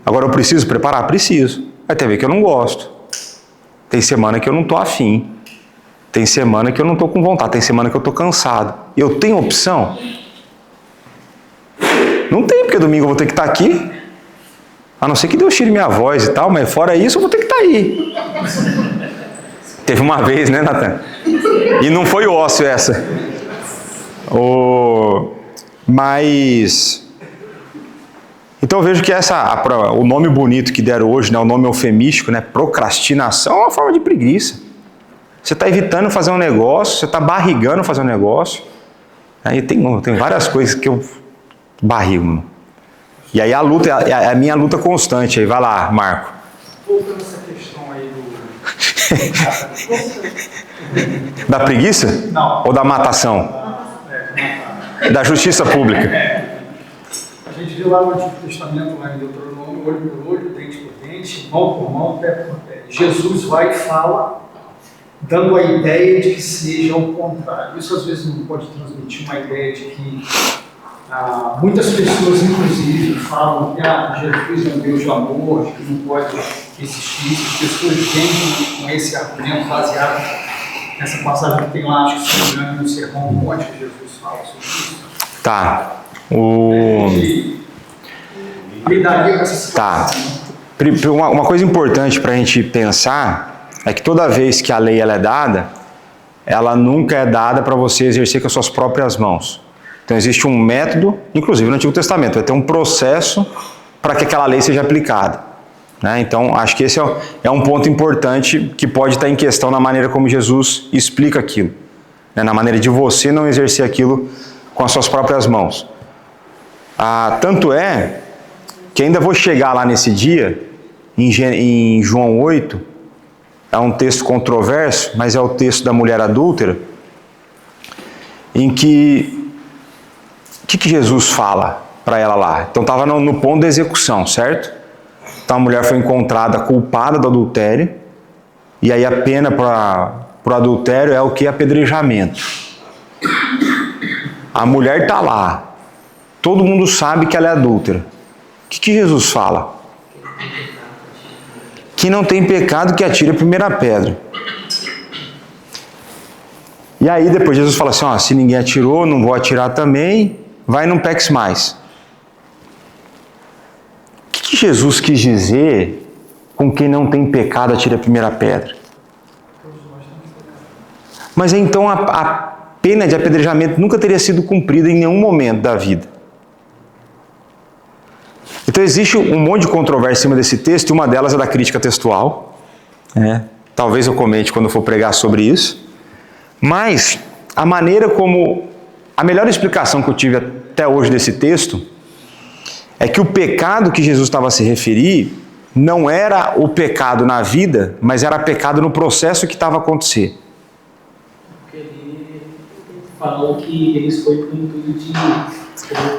Agora eu preciso preparar? Preciso. Vai ter ver que eu não gosto. Tem semana que eu não estou afim. Tem semana que eu não estou com vontade. Tem semana que eu estou cansado. Eu tenho opção? Não tem, porque domingo eu vou ter que estar aqui. A não ser que Deus tire minha voz e tal, mas fora isso eu vou ter que estar aí. Teve uma vez, né, Natan? E não foi ócio essa. Mas... Então eu vejo que o nome bonito que deram hoje, né, o nome eufemístico, né, procrastinação, é uma forma de preguiça. Você está evitando fazer um negócio, você está barrigando fazer um negócio. Aí tem várias coisas que eu barrigo. E aí a luta é a minha luta constante. Aí vai lá, Marco. Voltando essa questão aí do... Da preguiça? Não. Ou da matação? Da justiça pública? A gente viu lá no Antigo Testamento, lá em Deuteronômio, olho por olho, dente por dente, mão por mão, pé por pé. Jesus vai e fala, dando a ideia de que seja o contrário. Isso às vezes não pode transmitir uma ideia de que muitas pessoas, inclusive, falam que Jesus é um Deus de amor, que não pode existir. As pessoas vêm com esse argumento baseado nessa passagem que tem lá, acho que se não me engano, no Sermão do Monte, que Jesus fala sobre isso. Tá. Lidaria com essa situação. Tá. Uma coisa importante para a gente pensar é que toda vez que a lei ela é dada, ela nunca é dada para você exercer com as suas próprias mãos. Então existe um método, inclusive no Antigo Testamento, vai ter um processo para que aquela lei seja aplicada. Né? Então acho que esse é um ponto importante que pode estar em questão na maneira como Jesus explica aquilo. Né? Na maneira de você não exercer aquilo com as suas próprias mãos. Tanto é que ainda vou chegar lá nesse dia, em João 8, é um texto controverso, mas é o texto da mulher adúltera, em que o que Jesus fala para ela lá? Então estava no ponto da execução, certo? Então a mulher foi encontrada culpada do adultério, e aí a pena para o adultério é o que? Apedrejamento. A mulher está lá, todo mundo sabe que ela é adúltera. O que Jesus fala? Que não tem pecado que atire a primeira pedra. E aí depois Jesus fala assim, se ninguém atirou, não vou atirar também, vai e não peques mais. O que Jesus quis dizer com quem não tem pecado atire a primeira pedra? Mas então a pena de apedrejamento nunca teria sido cumprida em nenhum momento da vida. Então existe um monte de controvérsia em cima desse texto, e uma delas é da crítica textual. Talvez eu comente quando eu for pregar sobre isso. Mas a melhor explicação que eu tive até hoje desse texto é que o pecado que Jesus estava a se referir não era o pecado na vida, mas era pecado no processo que estava a acontecer. Porque ele falou que eles foi com o intuito de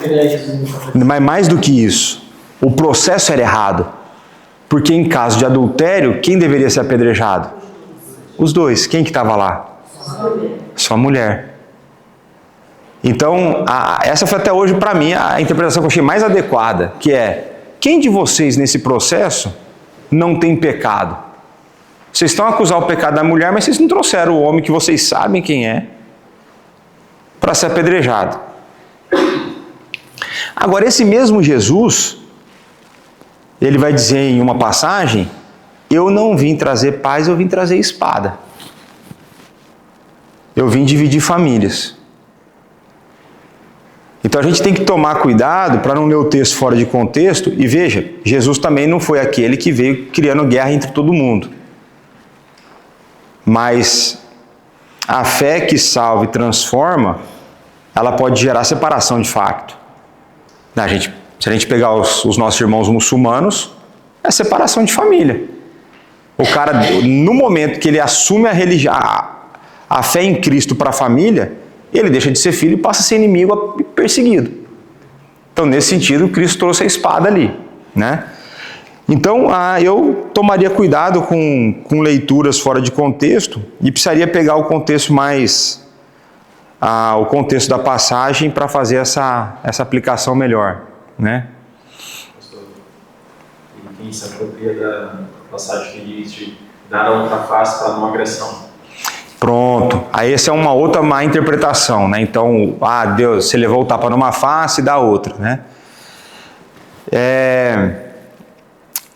pegar Jesus. Mas mais do que isso, o processo era errado. Porque em caso de adultério, quem deveria ser apedrejado? Os dois. Quem que estava lá? Só a mulher. Então, essa foi até hoje para mim a interpretação que eu achei mais adequada, que é, quem de vocês nesse processo não tem pecado? Vocês estão a acusar o pecado da mulher, mas vocês não trouxeram o homem que vocês sabem quem é para ser apedrejado. Agora, esse mesmo Jesus, ele vai dizer em uma passagem, eu não vim trazer paz, eu vim trazer espada. Eu vim dividir famílias. Então a gente tem que tomar cuidado para não ler o texto fora de contexto. E veja, Jesus também não foi aquele que veio criando guerra entre todo mundo. Mas a fé que salva e transforma, ela pode gerar separação de facto. Se a gente pegar os nossos irmãos muçulmanos, é separação de família. O cara, no momento que ele assume a religião, a fé em Cristo para a família, ele deixa de ser filho e passa a ser inimigo e perseguido. Então, nesse sentido, Cristo trouxe a espada ali, né? Então, eu tomaria cuidado com leituras fora de contexto e precisaria pegar o contexto o contexto da passagem para fazer essa aplicação melhor, né? E quem se apropria da passagem que diz de dar a outra face para não agressão. Pronto. Aí essa é uma outra má interpretação, né? Então, Deus, você levou o tapa numa face e dá outra, né?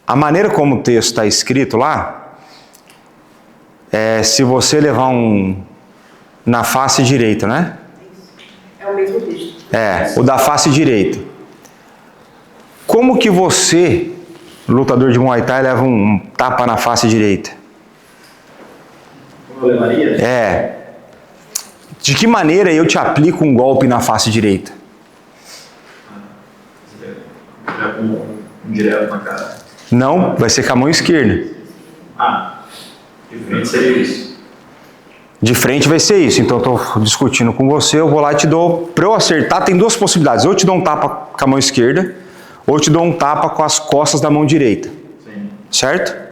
A maneira como o texto está escrito lá, se você levar na face direita, né? É o mesmo texto. O da face direita. Como que você, lutador de Muay Thai, leva um tapa na face direita? Como eu levaria? De que maneira eu te aplico um golpe na face direita? Já com um direto na cara. Não, vai ser com a mão esquerda. De frente seria isso. De frente vai ser isso. Então eu estou discutindo com você, eu vou lá e te dou... Para eu acertar, tem duas possibilidades. Ou eu te dou um tapa com a mão esquerda, ou eu te dou um tapa com as costas da mão direita. Sim. Certo?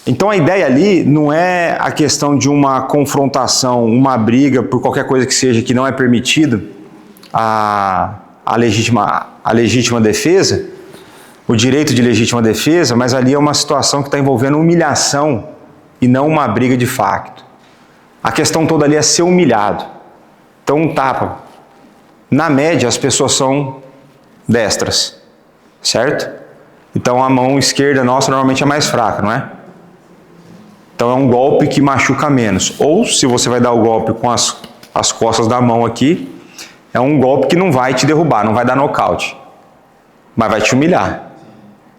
Então a ideia ali não é a questão de uma confrontação, uma briga por qualquer coisa que seja que não é permitido a legítima defesa, o direito de legítima defesa, mas ali é uma situação que está envolvendo humilhação e não uma briga de facto. A questão toda ali é ser humilhado. Então um tapa. Na média as pessoas são destras, certo? Então a mão esquerda nossa normalmente é mais fraca, não é? Então é um golpe que machuca menos. Ou se você vai dar o golpe com as costas da mão aqui, é um golpe que não vai te derrubar, não vai dar nocaute, mas vai te humilhar.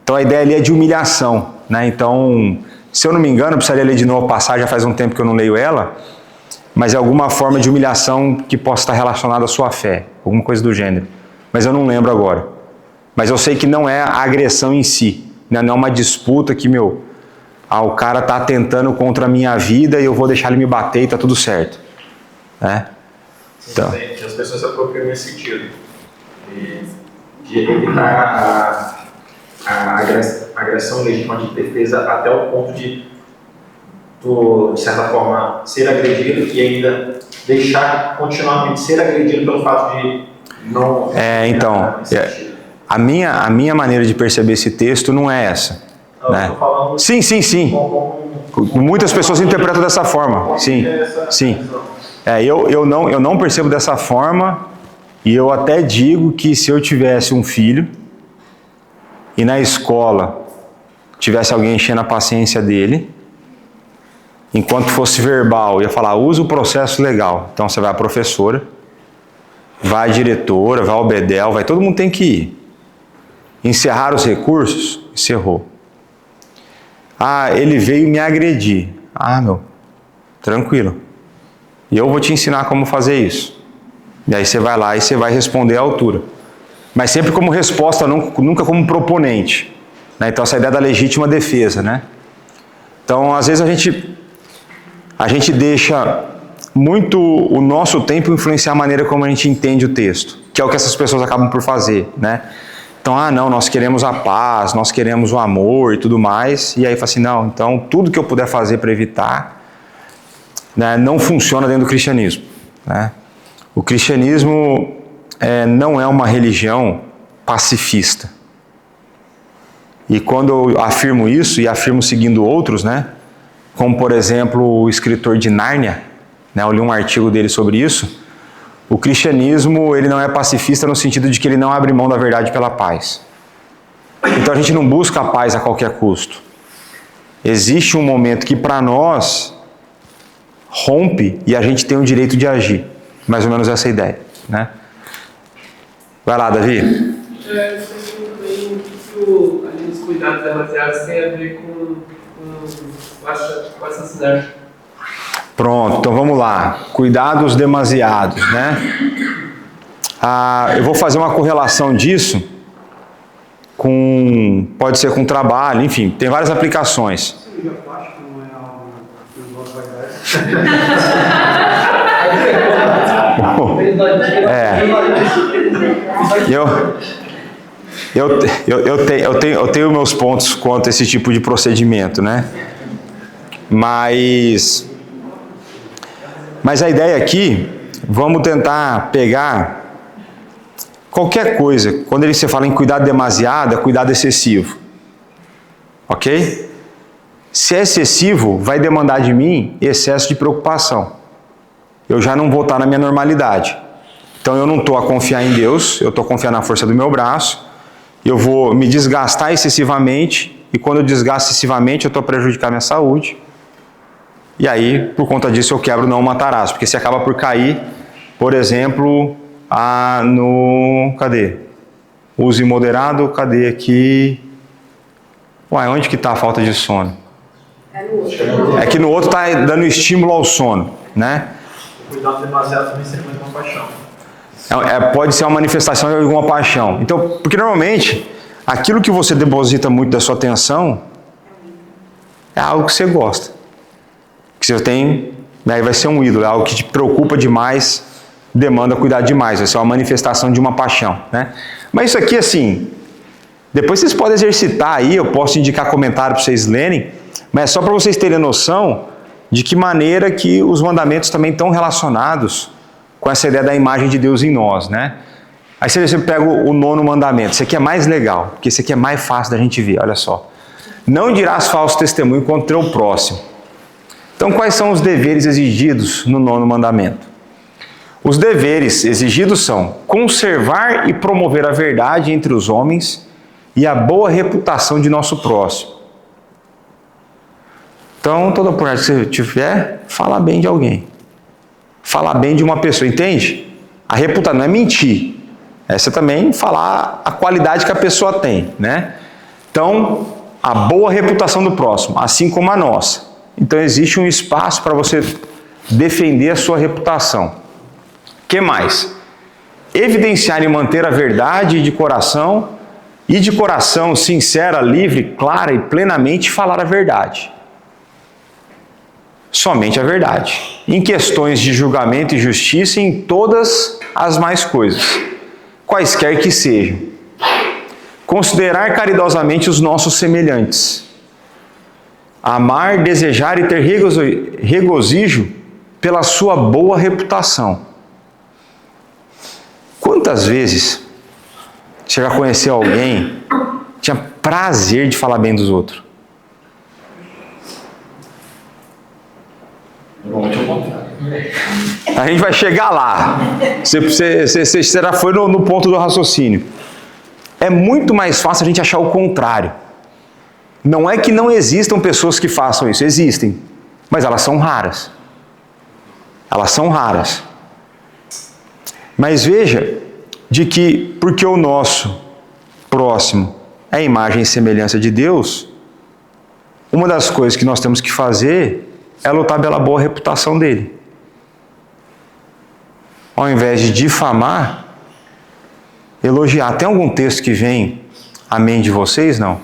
Então a ideia ali é de humilhação, né? Então, se eu não me engano, eu precisaria ler de novo a passagem, já faz um tempo que eu não leio ela, mas é alguma forma de humilhação que possa estar relacionada à sua fé, alguma coisa do gênero. Mas eu não lembro agora. Mas eu sei que não é a agressão em si, né? Não é uma disputa que, o cara está atentando contra a minha vida e eu vou deixar ele me bater e está tudo certo. Né? Então. As pessoas se apropriam nesse sentido. De evitar a agressão legítima de defesa até o ponto de certa forma, ser agredido e ainda deixar continuamente ser agredido pelo fato de não... A minha maneira de perceber esse texto não é essa. Não, né? eu tô falando Sim. Muitas pessoas interpretam dessa forma. Sim. Eu não percebo dessa forma e eu até digo que se eu tivesse um filho e na escola tivesse alguém enchendo a paciência dele, enquanto fosse verbal, eu ia falar, usa o processo legal. Então você vai a professora, vai a diretora, vai ao bedel, todo mundo tem que ir. Encerrar os recursos? Encerrou. Ele veio me agredir. Tranquilo. E eu vou te ensinar como fazer isso. E aí você vai lá e você vai responder à altura. Mas sempre como resposta, nunca como proponente. Né? Então essa ideia da legítima defesa, né? Então às vezes a gente deixa muito o nosso tempo influenciar a maneira como a gente entende o texto, que é o que essas pessoas acabam por fazer, né? Então, nós queremos a paz, nós queremos o amor e tudo mais. E aí fala assim, não, então tudo que eu puder fazer para evitar, né, não funciona dentro do cristianismo. Né? O cristianismo não é uma religião pacifista. E quando eu afirmo isso, e afirmo seguindo outros, né, como por exemplo o escritor de Nárnia, né, eu li um artigo dele sobre isso. O cristianismo, ele não é pacifista no sentido de que ele não abre mão da verdade pela paz. Então a gente não busca a paz a qualquer custo. Existe um momento que para nós rompe e a gente tem o direito de agir. Mais ou menos essa ideia, né? Vai lá, Davi. Eu sei também que ali os cuidados demasiados tem a ver com assassinato. Pronto, então vamos lá. Cuidados demasiados, né? Eu vou fazer uma correlação disso pode ser com trabalho, enfim, tem várias aplicações. Cirurgia plástica não é algo que envolve vaidade. Eu tenho meus pontos quanto a esse tipo de procedimento, né? Mas a ideia aqui, vamos tentar pegar qualquer coisa. Quando você fala em cuidado demasiado, é cuidado excessivo. Ok? Se é excessivo, vai demandar de mim excesso de preocupação. Eu já não vou estar na minha normalidade. Então eu não estou a confiar em Deus, eu estou a confiar na força do meu braço, eu vou me desgastar excessivamente, e quando eu desgasto excessivamente, eu estou a prejudicar minha saúde. E aí, por conta disso, eu quebro não matarás, porque você acaba por cair, por exemplo, cadê? Use moderado, cadê aqui? Uai, onde que está a falta de sono? É que no outro está dando estímulo ao sono, né? O cuidado demasiado também seria uma paixão. Pode ser uma manifestação de alguma paixão. Então, porque normalmente, aquilo que você deposita muito da sua atenção é algo que você gosta. Que você tem, aí vai ser um ídolo, é algo que te preocupa demais, demanda cuidar demais, vai ser uma manifestação de uma paixão, né? Mas isso aqui, assim, depois vocês podem exercitar aí, eu posso indicar comentário para vocês lerem, mas é só para vocês terem noção de que maneira que os mandamentos também estão relacionados com essa ideia da imagem de Deus em nós, né? Aí você pega o 9º mandamento, esse aqui é mais legal, porque esse aqui é mais fácil da gente ver, olha só. Não dirás falso testemunho contra o próximo. Então, quais são os deveres exigidos no 9º mandamento? Os deveres exigidos são conservar e promover a verdade entre os homens e a boa reputação de nosso próximo. Então, toda oportunidade que você tiver, fala bem de alguém. Falar bem de uma pessoa, entende? A reputação não é mentir. É você também falar a qualidade que a pessoa tem, né? Então, a boa reputação do próximo, assim como a nossa. Então, existe um espaço para você defender a sua reputação. O que mais? Evidenciar e manter a verdade de coração, e de coração sincera, livre, clara e plenamente falar a verdade. Somente a verdade. Em questões de julgamento e justiça, em todas as mais coisas, quaisquer que sejam. Considerar caridosamente os nossos semelhantes. Amar, desejar e ter regozijo pela sua boa reputação. Quantas vezes você já conheceu alguém que tinha prazer de falar bem dos outros? A gente vai chegar lá. Você já foi no ponto do raciocínio. É muito mais fácil a gente achar o contrário. Não é que não existam pessoas que façam isso, existem. Mas elas são raras. Elas são raras. Mas veja, de que porque o nosso próximo é a imagem e semelhança de Deus, uma das coisas que nós temos que fazer é lutar pela boa reputação dele. Ao invés de difamar, elogiar. Tem algum texto que vem amém de vocês? Não?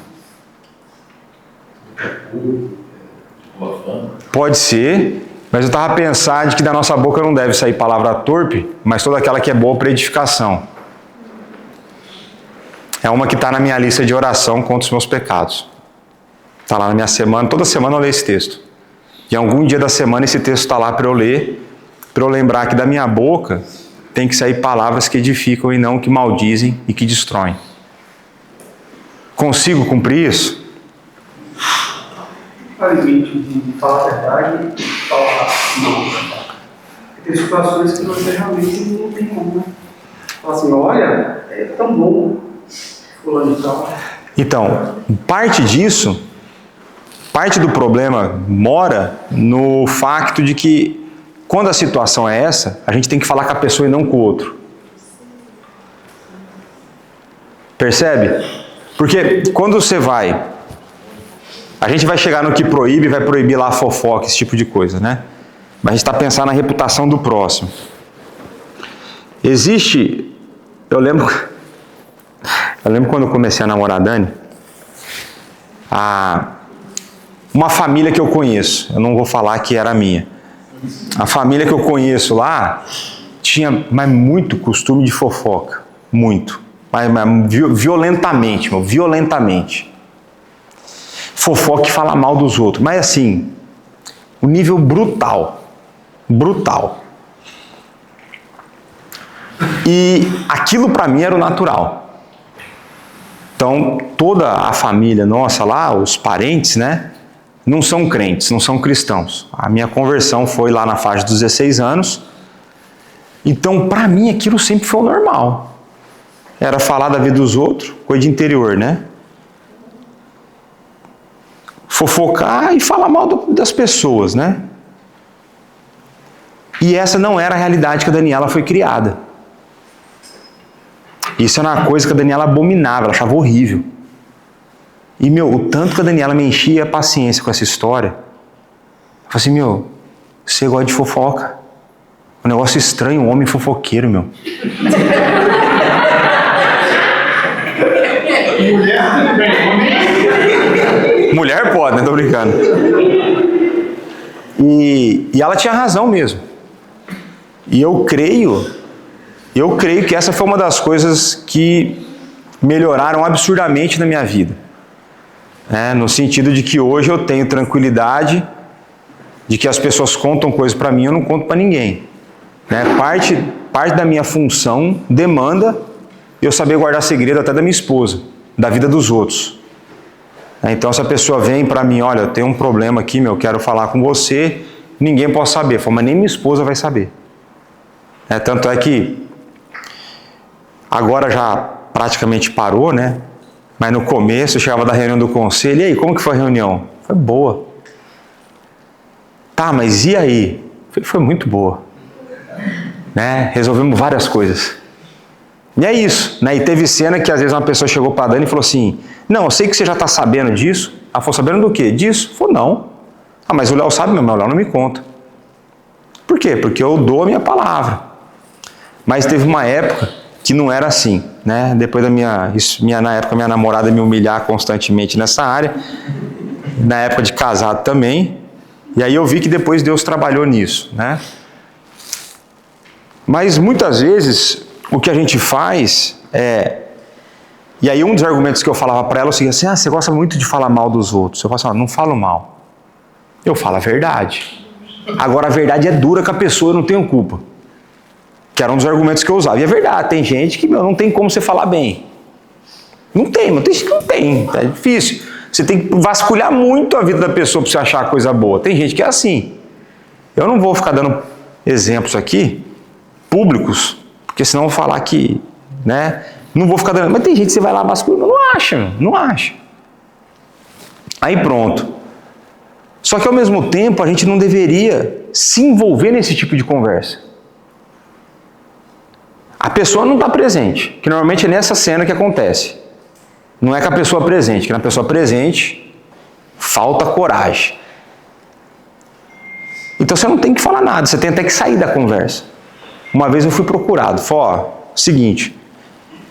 Pode ser, mas eu estava pensando de que da nossa boca não deve sair palavra torpe, mas toda aquela que é boa para edificação. É uma que está na minha lista de oração contra os meus pecados. Está lá na minha semana, toda semana eu leio esse texto. E algum dia da semana esse texto está lá para eu ler, para eu lembrar que da minha boca tem que sair palavras que edificam e não que maldizem e que destroem. Consigo cumprir isso? Há limite de falar a verdade e falar não. Tem situações que você realmente não tem como, né? Fala assim, olha, é tão bom, fulano e tal. Então, parte disso, parte do problema mora no facto de que quando a situação é essa, a gente tem que falar com a pessoa e não com o outro. Percebe? Porque quando você vai... A gente vai chegar no que proíbe, vai proibir lá a fofoca, esse tipo de coisa, né? Mas a gente está pensando na reputação do próximo. Existe... Eu lembro quando eu comecei a namorar a Dani, uma família que eu conheço, eu não vou falar que era minha. A família que eu conheço lá tinha muito costume de fofoca. Muito. Mas violentamente, violentamente. Fofoca que fala mal dos outros. Mas assim, um nível brutal. Brutal. E aquilo para mim era o natural. Então, toda a família nossa lá, os parentes, né, não são crentes, não são cristãos. A minha conversão foi lá na faixa dos 16 anos. Então, para mim, aquilo sempre foi o normal. Era falar da vida dos outros, coisa de interior, né? Fofocar e falar mal das pessoas, né? E essa não era a realidade que a Daniela foi criada. Isso era uma coisa que a Daniela abominava, ela achava horrível. E, o tanto que a Daniela me enchia a paciência com essa história. Eu falei assim, você gosta de fofoca? Um negócio estranho, um homem fofoqueiro, Mulher pode, né? Tô brincando. E ela tinha razão mesmo. E eu creio que essa foi uma das coisas que melhoraram absurdamente na minha vida. No sentido de que hoje eu tenho tranquilidade de que as pessoas contam coisas para mim, eu não conto para ninguém. Parte da minha função demanda eu saber guardar segredo até da minha esposa, da vida dos outros. Então, se a pessoa vem para mim, olha, eu tenho um problema aqui, eu quero falar com você, ninguém pode saber. Eu falo, mas nem minha esposa vai saber. Tanto é que agora já praticamente parou, né? Mas no começo eu chegava da reunião do conselho, e aí, como que foi a reunião? Foi boa. Tá, mas e aí? Foi muito boa. Resolvemos várias coisas. E é isso, E teve cena que às vezes uma pessoa chegou para a Dani e falou assim, não, eu sei que você já está sabendo disso. Ela falou, sabendo do quê? Disso? Falou, não. Ah, mas o Léo sabe, mas o Léo não me conta. Por quê? Porque eu dou a minha palavra. Mas teve uma época que não era assim, Depois da na época minha namorada me humilhar constantemente nessa área, na época de casado também, e aí eu vi que depois Deus trabalhou nisso, Mas muitas vezes o que a gente faz e aí um dos argumentos que eu falava para ela é o seguinte, assim, você gosta muito de falar mal dos outros. Eu falo assim, não falo mal, eu falo a verdade. Agora a verdade é dura com a pessoa, eu não tenho culpa. Que era um dos argumentos que eu usava. E é verdade, tem gente que não tem como você falar bem. Não tem, mas tem gente que não tem. É difícil. Você tem que vasculhar muito a vida da pessoa para você achar a coisa boa. Tem gente que é assim. Eu não vou ficar dando exemplos aqui, públicos, porque senão eu vou falar que, não vou ficar dando. Mas tem gente que você vai lá vasculhar, não acha. Aí pronto. Só que ao mesmo tempo a gente não deveria se envolver nesse tipo de conversa. A pessoa não está presente, que normalmente é nessa cena que acontece. Não é com a pessoa presente, que na pessoa presente falta coragem. Então você não tem que falar nada, você tem até que sair da conversa. Uma vez eu fui procurado, falei, seguinte,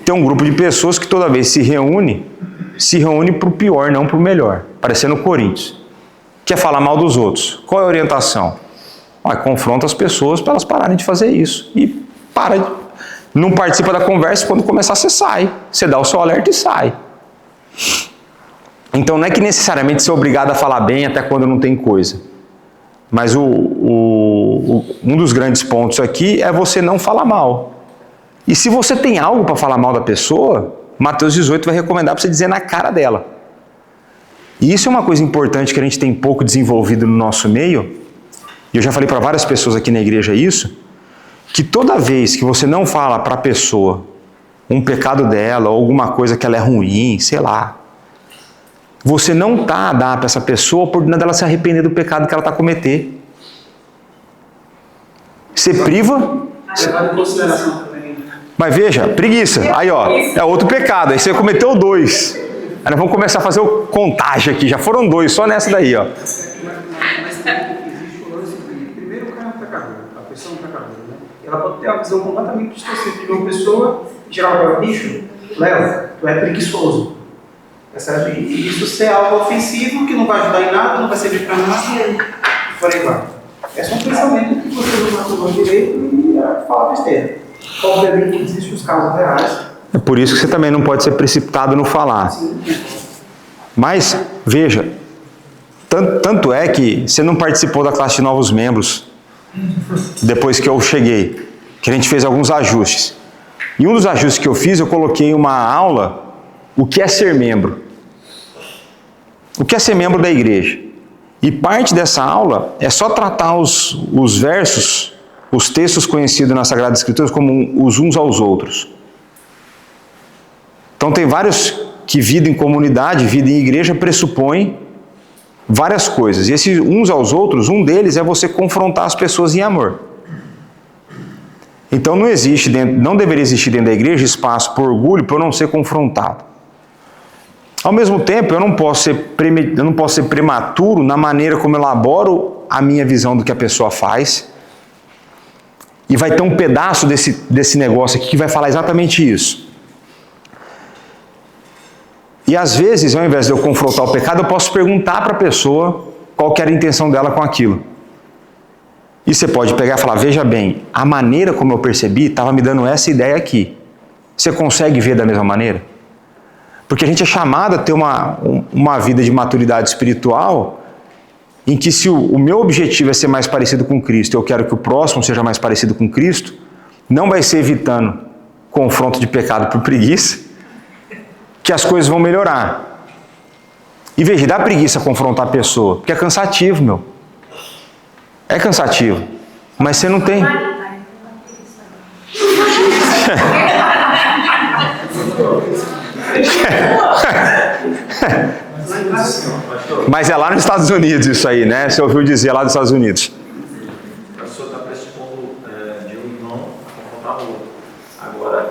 tem um grupo de pessoas que toda vez se reúne para o pior, não para o melhor, parecendo o Corinthians. Quer falar mal dos outros. Qual é a orientação? Confronta as pessoas para elas pararem de fazer isso. E não participa da conversa, quando começar você sai. Você dá o seu alerta e sai. Então não é que necessariamente você é obrigado a falar bem até quando não tem coisa. Mas um dos grandes pontos aqui é você não falar mal. E se você tem algo para falar mal da pessoa, Mateus 18 vai recomendar para você dizer na cara dela. E isso é uma coisa importante que a gente tem pouco desenvolvido no nosso meio. E eu já falei para várias pessoas aqui na igreja isso, que toda vez que você não fala para a pessoa um pecado dela, ou alguma coisa que ela é ruim, sei lá, você não está a dar para essa pessoa a oportunidade dela se arrepender do pecado que ela está a cometer. Você priva... Levar em consideração também Mas veja, preguiça. Aí, ó, é outro pecado. Aí você cometeu 2. Aí nós vamos começar a fazer o contagem aqui. Já foram 2, só nessa daí, ó. Mas existe o lance de, primeiro, o cara é um pecador, a pessoa é um pecador, né? Ela pode ter uma visão completamente distorcida de uma pessoa, geral para bicho, Léo, tu é preguiçoso. Percebe? E isso ser algo ofensivo, que não vai ajudar em nada, não vai servir para nada, e por aí vai. É só um pensamento que você não matou direito e fala besteira. Obviamente existem os casos reais. É por isso que você também não pode ser precipitado no falar. Sim. Mas, veja, tanto é que você não participou da classe de novos membros depois que eu cheguei, que a gente fez alguns ajustes. E um dos ajustes que eu fiz, eu coloquei uma aula, o que é ser membro. O que é ser membro da igreja. E parte dessa aula é só tratar os versos, os textos conhecidos nas Sagradas Escrituras como os uns aos outros. Então tem vários que vida em comunidade, vida em igreja pressupõe várias coisas. E esses uns aos outros, um deles é você confrontar as pessoas em amor. Então não deveria existir dentro da igreja espaço por orgulho para eu não ser confrontado. Ao mesmo tempo, eu não posso ser prematuro na maneira como eu elaboro a minha visão do que a pessoa faz. E vai ter um pedaço desse negócio aqui que vai falar exatamente isso. E às vezes, ao invés de eu confrontar o pecado, eu posso perguntar para a pessoa qual que era a intenção dela com aquilo. E você pode pegar e falar, veja bem, a maneira como eu percebi estava me dando essa ideia aqui. Você consegue ver da mesma maneira? Porque a gente é chamado a ter uma vida de maturidade espiritual em que se o meu objetivo é ser mais parecido com Cristo, eu quero que o próximo seja mais parecido com Cristo, não vai ser evitando confronto de pecado por preguiça, que as coisas vão melhorar. E veja, dá preguiça confrontar a pessoa, porque é cansativo, meu. É cansativo. Mas você não tem. Mas é lá nos Estados Unidos isso aí, né? Você ouviu dizer lá nos Estados Unidos. O professor está pressupondo de um irmão confrontar o outro. Agora,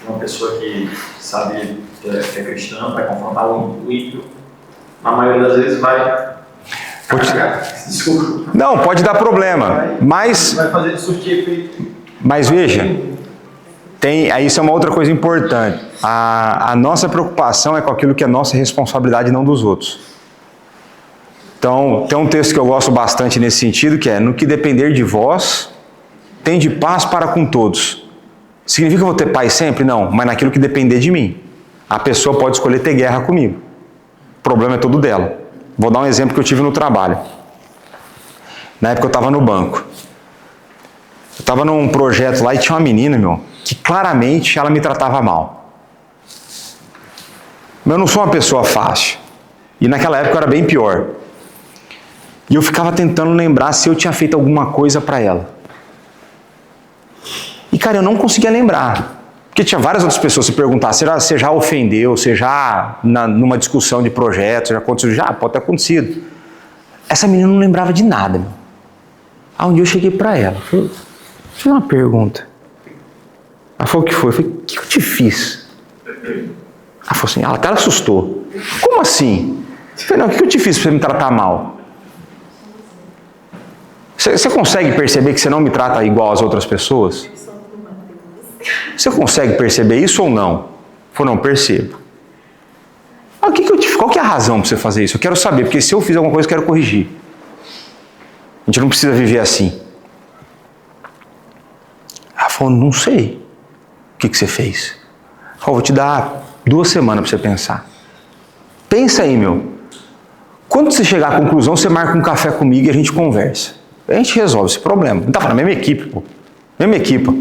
uma pessoa que sabe que é cristã vai confrontar o ímpio, na maioria das vezes vai. Desculpa. Não, pode dar problema, mas. Vai fazer surtir efeito. Mas veja, isso é uma outra coisa importante. A nossa preocupação é com aquilo que é nossa responsabilidade, não dos outros. Então, tem um texto que eu gosto bastante nesse sentido, que é: no que depender de vós, tende paz para com todos. Significa que eu vou ter paz sempre? Não, mas naquilo que depender de mim. A pessoa pode escolher ter guerra comigo. O problema é todo dela. Vou dar um exemplo que eu tive no trabalho. Na época eu estava no banco. Eu estava num projeto lá e tinha uma menina, que claramente ela me tratava mal. Eu não sou uma pessoa fácil. E naquela época eu era bem pior. E eu ficava tentando lembrar se eu tinha feito alguma coisa para ela. E, cara, eu não conseguia lembrar. Porque tinha várias outras pessoas se perguntar, você já ofendeu, você já, numa discussão de projeto, já aconteceu? Já, pode ter acontecido. Essa menina não lembrava de nada. Aí um dia eu cheguei para ela, falei, deixa eu fazer uma pergunta. Ela falou, o que foi? Eu falei, o que eu te fiz? Ela falou assim, ela até assustou. Como assim? Eu falei, não, o que eu te fiz para você me tratar mal? Você consegue perceber que você não me trata igual às outras pessoas? Você consegue perceber isso ou não? Eu falei, não, percebo. Ah, qual que é a razão para você fazer isso? Eu quero saber, porque se eu fiz alguma coisa, eu quero corrigir. A gente não precisa viver assim. Ela falou, não sei. O que você fez? Ela falou, vou te dar 2 semanas para você pensar. Pensa aí, Quando você chegar à conclusão, você marca um café comigo e a gente conversa. A gente resolve esse problema. Não estava na mesma equipe, pô. Mesma equipa.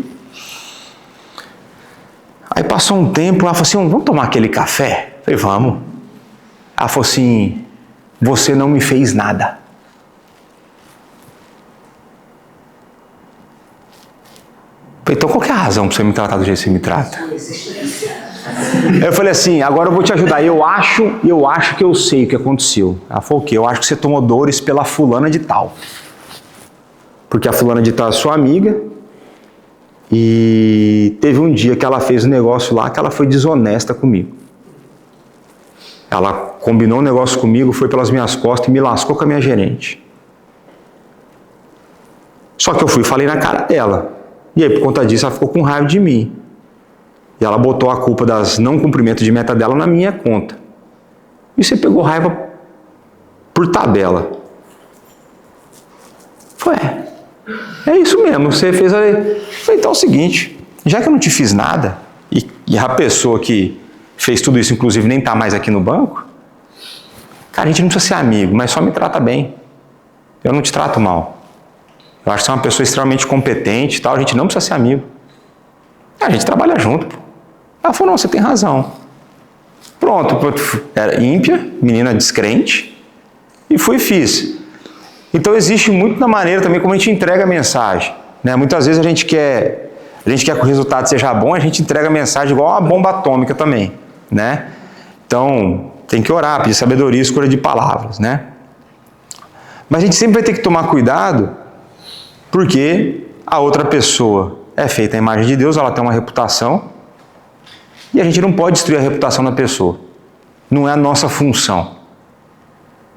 Aí passou um tempo, ela falou assim, vamos tomar aquele café? Eu falei, vamos. Ela falou assim, você não me fez nada. Eu falei, então qual que é a razão para você me tratar do jeito que você me trata? Eu falei assim, agora eu vou te ajudar. Eu acho que eu sei o que aconteceu. Ela falou o quê? Eu acho que você tomou dores pela fulana de tal. Porque a fulana de tal é sua amiga E teve um dia que ela fez um negócio lá que ela foi desonesta comigo. Ela combinou um negócio comigo, foi pelas minhas costas e me lascou com a minha gerente. Só que eu fui e falei na cara dela. E aí, por conta disso, ela ficou com raiva de mim. E ela botou a culpa das não cumprimentos de meta dela na minha conta. E você pegou raiva por tabela. Foi, é isso mesmo, você fez ali. Falei, então é o seguinte, já que eu não te fiz nada, e a pessoa que fez tudo isso, inclusive, nem está mais aqui no banco, cara, a gente não precisa ser amigo, mas só me trata bem. Eu não te trato mal. Eu acho que você é uma pessoa extremamente competente e tal, a gente não precisa ser amigo. A gente trabalha junto, pô. Ela falou, não, você tem razão. Pronto, era ímpia, menina descrente, e fui e fiz. Então existe muito na maneira também como a gente entrega a mensagem, né? Muitas vezes a gente quer que o resultado seja bom, a gente entrega a mensagem igual uma bomba atômica também, né? Então tem que orar, pedir sabedoria e escolha de palavras, né? Mas a gente sempre vai ter que tomar cuidado, porque a outra pessoa é feita à imagem de Deus, ela tem uma reputação, e a gente não pode destruir a reputação da pessoa. Não é a nossa função.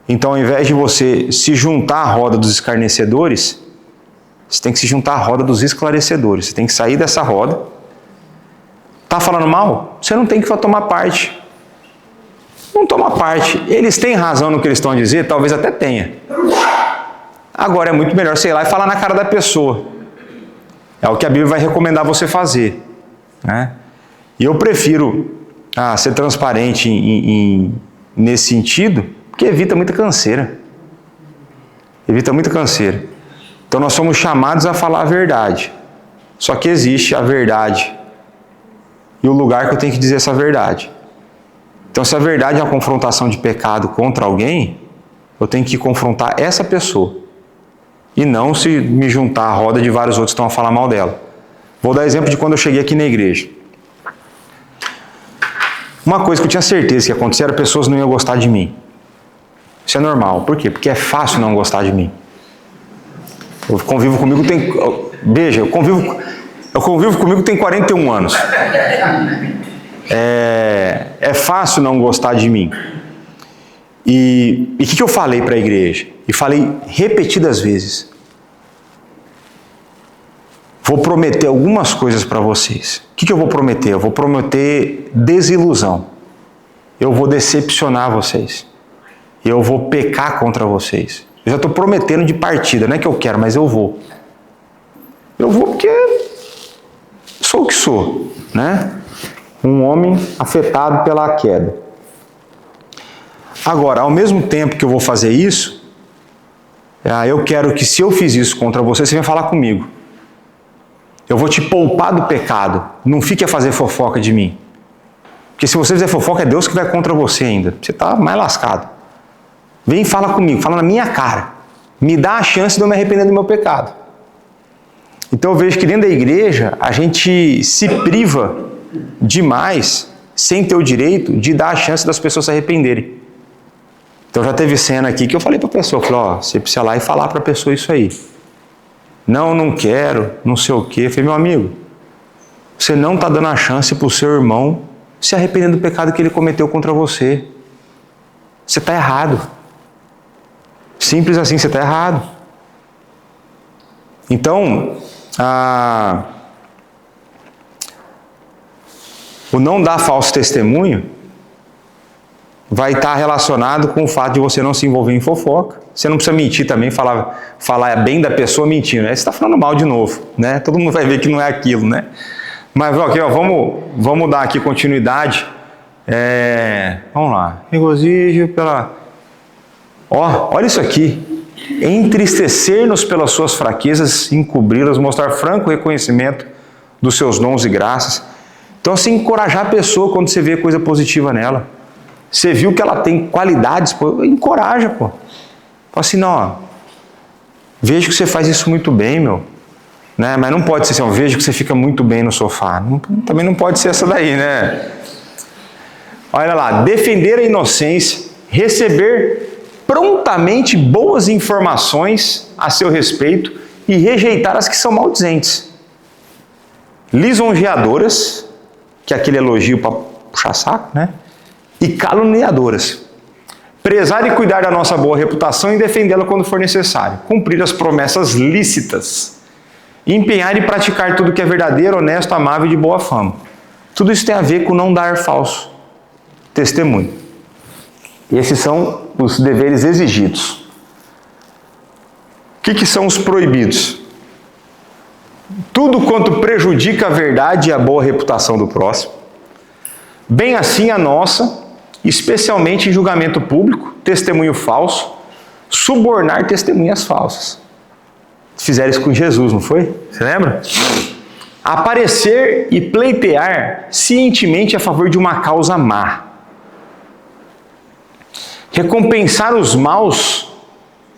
Então, ao invés de você se juntar à roda dos escarnecedores, você tem que se juntar à roda dos esclarecedores. Você tem que sair dessa roda. Tá falando mal? Você não tem que tomar parte. Não toma parte. Eles têm razão no que eles estão a dizer? Talvez até tenha. Agora é muito melhor você ir lá e falar na cara da pessoa. É o que a Bíblia vai recomendar você fazer, né? E eu prefiro ser transparente nesse sentido, porque evita muita canseira. Evita muita canseira. Então nós somos chamados a falar a verdade. Só que existe a verdade e o lugar que eu tenho que dizer essa verdade. Então se a verdade é uma confrontação de pecado contra alguém, eu tenho que confrontar essa pessoa. E não se me juntar à roda de vários outros que estão a falar mal dela. Vou dar exemplo de quando eu cheguei aqui na igreja. Uma coisa que eu tinha certeza que ia acontecer era pessoas não iam gostar de mim. Isso é normal. Por quê? Porque é fácil não gostar de mim. Eu convivo comigo tem... Veja, eu convivo comigo tem 41 anos. É fácil não gostar de mim. E o que eu falei para a igreja? E falei repetidas vezes. Vou prometer algumas coisas para vocês. O que eu vou prometer? Eu vou prometer desilusão. Eu vou decepcionar vocês. Eu vou pecar contra vocês. Eu já estou prometendo de partida. Não é que eu quero, mas eu vou. Eu vou porque sou o que sou, né? Um homem afetado pela queda. Agora, ao mesmo tempo que eu vou fazer isso, eu quero que se eu fiz isso contra você, você venha falar comigo. Eu vou te poupar do pecado. Não fique a fazer fofoca de mim. Porque se você fizer fofoca, é Deus que vai contra você ainda. Você está mais lascado. Vem e fala comigo, fala na minha cara. Me dá a chance de eu me arrepender do meu pecado. Então eu vejo que dentro da igreja, a gente se priva demais, sem ter o direito de dar a chance das pessoas se arrependerem. Então já teve cena aqui que eu falei para a pessoa, você precisa ir lá e falar para a pessoa isso aí. Não quero, não sei o quê. Eu falei, meu amigo, você não está dando a chance para o seu irmão se arrepender do pecado que ele cometeu contra você. Você está errado. Simples assim, você está errado. Então, o não dar falso testemunho vai estar relacionado com o fato de você não se envolver em fofoca. Você não precisa mentir também, falar bem da pessoa mentindo. Aí você está falando mal de novo, né? Todo mundo vai ver que não é aquilo, né? Mas aqui, vamos dar aqui continuidade. Vamos lá. Regozijo pela... olha isso aqui. Entristecer-nos pelas suas fraquezas, encobri-las, mostrar franco reconhecimento dos seus dons e graças. Então, assim, encorajar a pessoa quando você vê coisa positiva nela. Você viu que ela tem qualidades, pô, encoraja, pô. Fala assim, não, vejo que você faz isso muito bem, meu. Né? Mas não pode ser assim, vejo que você fica muito bem no sofá. Também não pode ser essa daí, né? Olha lá, defender a inocência, receber prontamente boas informações a seu respeito e rejeitar as que são maldizentes. lisonjeadoras, que é aquele elogio para puxar saco, né? E caluniadoras. Prezar e cuidar da nossa boa reputação e defendê-la quando for necessário. Cumprir as promessas lícitas. Empenhar e praticar tudo que é verdadeiro, honesto, amável e de boa fama. Tudo isso tem a ver com não dar falso testemunho. Esses são os deveres exigidos. O que são os proibidos? Tudo quanto prejudica a verdade e a boa reputação do próximo. Bem assim a nossa, especialmente em julgamento público, testemunho falso, subornar testemunhas falsas. Fizeram isso com Jesus, não foi? Você lembra? Aparecer e pleitear cientemente a favor de uma causa má. Recompensar os maus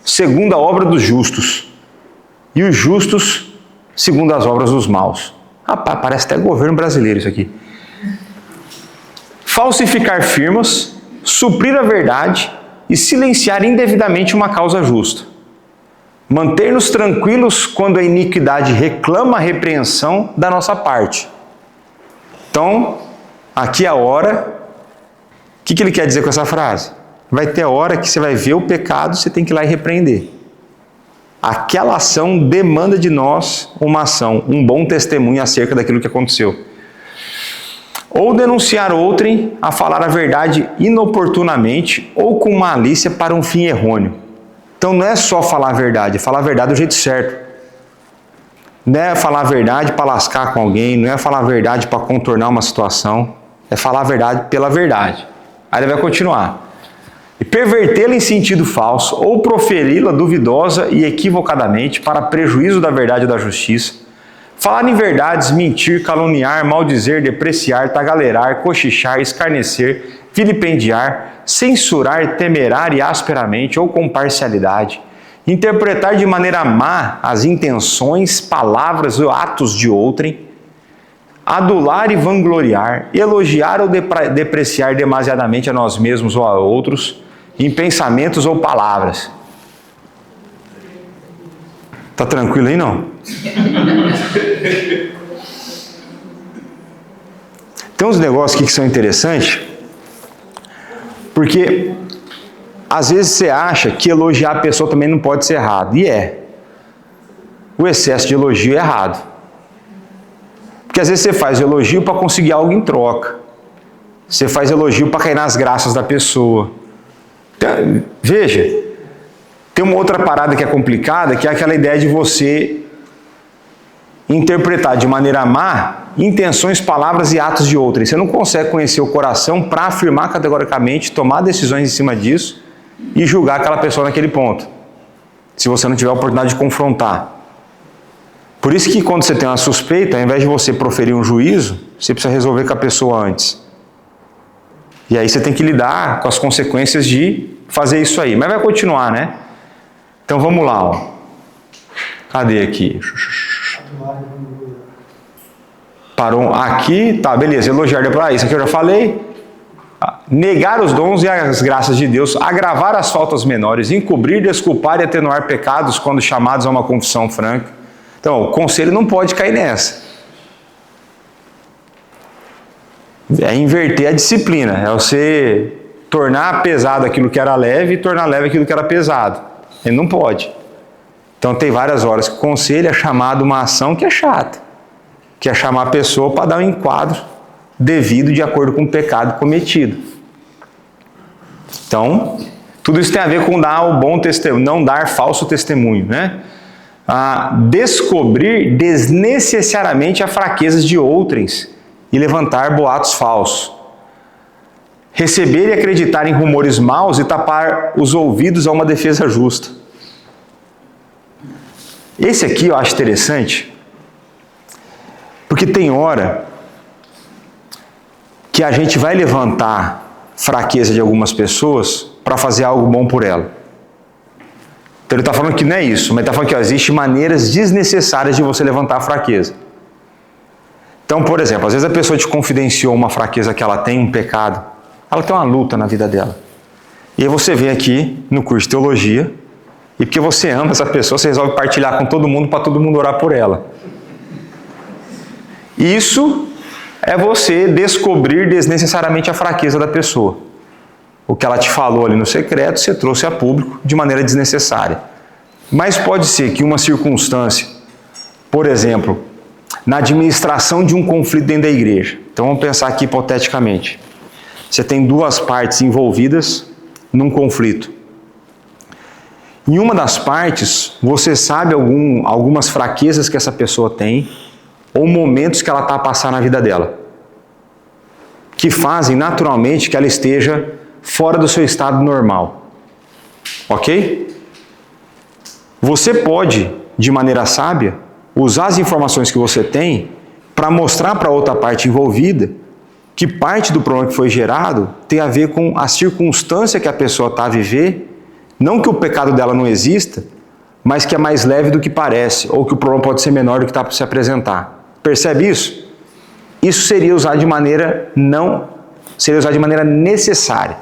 segundo a obra dos justos e os justos segundo as obras dos maus. Rapaz, parece até governo brasileiro isso aqui. Falsificar firmas, suprir a verdade e silenciar indevidamente uma causa justa. Manter-nos tranquilos quando a iniquidade reclama a repreensão da nossa parte. Então, aqui é a hora. O que ele quer dizer com essa frase? Vai ter hora que você vai ver o pecado, você tem que ir lá e repreender. Aquela ação demanda de nós uma ação, um bom testemunho acerca daquilo que aconteceu. Ou denunciar outrem a falar a verdade inoportunamente ou com malícia para um fim errôneo. Então não é só falar a verdade, é falar a verdade do jeito certo. Não é falar a verdade para lascar com alguém, não é falar a verdade para contornar uma situação, é falar a verdade pela verdade. Aí ele vai continuar. E pervertê-la em sentido falso ou proferi-la duvidosa e equivocadamente para prejuízo da verdade e da justiça. Falar em verdades, mentir, caluniar, maldizer, depreciar, tagalerar, cochichar, escarnecer, vilipendiar, censurar, temerar e asperamente ou com parcialidade, interpretar de maneira má as intenções, palavras ou atos de outrem, adular e vangloriar, elogiar ou depreciar demasiadamente a nós mesmos ou a outros, em pensamentos ou palavras. Tá tranquilo aí, não? Tem uns negócios aqui que são interessantes, porque às vezes você acha que elogiar a pessoa também não pode ser errado, e é. O excesso de elogio é errado. Porque às vezes você faz elogio para conseguir algo em troca. Você faz elogio para cair nas graças da pessoa. Então, veja, tem uma outra parada que é complicada, que é aquela ideia de você interpretar de maneira má intenções, palavras e atos de outrem. Você não consegue conhecer o coração para afirmar categoricamente, tomar decisões em cima disso e julgar aquela pessoa naquele ponto, se você não tiver a oportunidade de confrontar. Por isso que quando você tem uma suspeita, ao invés de você proferir um juízo, você precisa resolver com a pessoa antes. E aí você tem que lidar com as consequências de fazer isso aí. Mas vai continuar, né? Então vamos lá, ó. Cadê aqui? Parou aqui, tá, beleza. Elogiar depois, isso aqui eu já falei. Negar os dons e as graças de Deus, agravar as faltas menores, encobrir, desculpar e atenuar pecados quando chamados a uma confissão franca. Então, o conselho não pode cair nessa. É inverter a disciplina, é você tornar pesado aquilo que era leve e tornar leve aquilo que era pesado. Ele não pode. Então tem várias horas que o conselho é chamado uma ação que é chata, que é chamar a pessoa para dar um enquadro devido de acordo com o pecado cometido. Então, tudo isso tem a ver com dar o bom testemunho, não dar falso testemunho, né? Descobrir desnecessariamente as fraquezas de outrens e levantar boatos falsos. Receber e acreditar em rumores maus e tapar os ouvidos a uma defesa justa. Esse aqui eu acho interessante, porque tem hora que a gente vai levantar fraqueza de algumas pessoas para fazer algo bom por ela. Então ele está falando que não é isso, mas está falando que existem maneiras desnecessárias de você levantar a fraqueza. Então, por exemplo, às vezes a pessoa te confidenciou uma fraqueza que ela tem, um pecado, ela tem uma luta na vida dela. E aí você vem aqui no curso de teologia, e porque você ama essa pessoa, você resolve partilhar com todo mundo para todo mundo orar por ela. Isso é você descobrir desnecessariamente a fraqueza da pessoa. O que ela te falou ali no secreto, você trouxe a público de maneira desnecessária. Mas pode ser que uma circunstância, por exemplo, na administração de um conflito dentro da igreja. Então vamos pensar aqui hipoteticamente. Você tem duas partes envolvidas num conflito. Em uma das partes, você sabe algumas fraquezas que essa pessoa tem, ou momentos que ela está a passar na vida dela, que fazem naturalmente que ela esteja fora do seu estado normal. Ok? Você pode, de maneira sábia, usar as informações que você tem para mostrar para outra parte envolvida que parte do problema que foi gerado tem a ver com a circunstância que a pessoa está a viver, não que o pecado dela não exista, mas que é mais leve do que parece, ou que o problema pode ser menor do que está para se apresentar. Percebe isso? Isso seria usado de maneira necessária.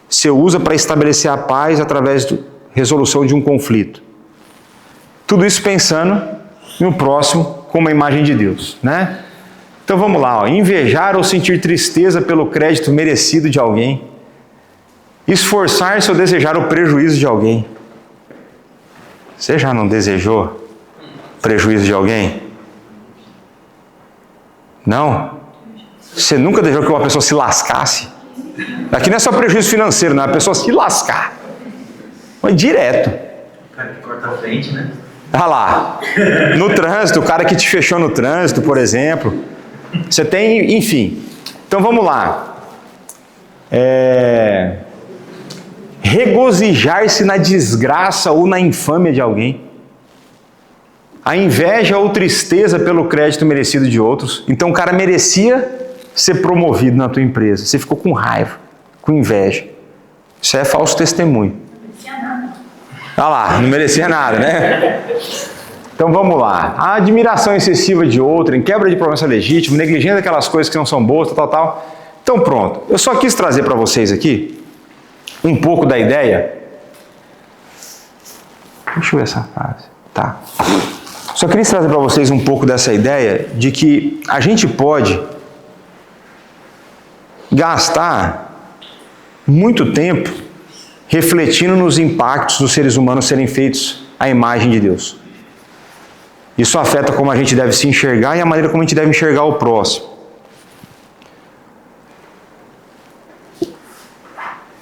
Você usa para estabelecer a paz através da resolução de um conflito. Tudo isso pensando no próximo como a imagem de Deus, né? Então vamos lá, ó. Invejar ou sentir tristeza pelo crédito merecido de alguém. Esforçar-se ou desejar o prejuízo de alguém. Você já não desejou prejuízo de alguém? Não? Você nunca desejou que uma pessoa se lascasse? Aqui não é só prejuízo financeiro, não é a pessoa se lascar. Mas direto. O cara que corta a frente, né? Olha lá, no trânsito, o cara que te fechou no trânsito, por exemplo. Você tem, enfim. Então vamos lá. Regozijar-se na desgraça ou na infâmia de alguém. A inveja ou tristeza pelo crédito merecido de outros. Então o cara merecia ser promovido na tua empresa. Você ficou com raiva, com inveja. Isso é falso testemunho. Olha lá, não merecia nada, né? Então vamos lá. A admiração excessiva de outrem, quebra de promessa legítima, negligência daquelas coisas que não são boas, tal. Então pronto. Eu só quis trazer para vocês aqui um pouco da ideia. Deixa eu ver essa frase. Tá. Só queria trazer para vocês um pouco dessa ideia de que a gente pode gastar muito tempo refletindo nos impactos dos seres humanos serem feitos à imagem de Deus. Isso afeta como a gente deve se enxergar e a maneira como a gente deve enxergar o próximo.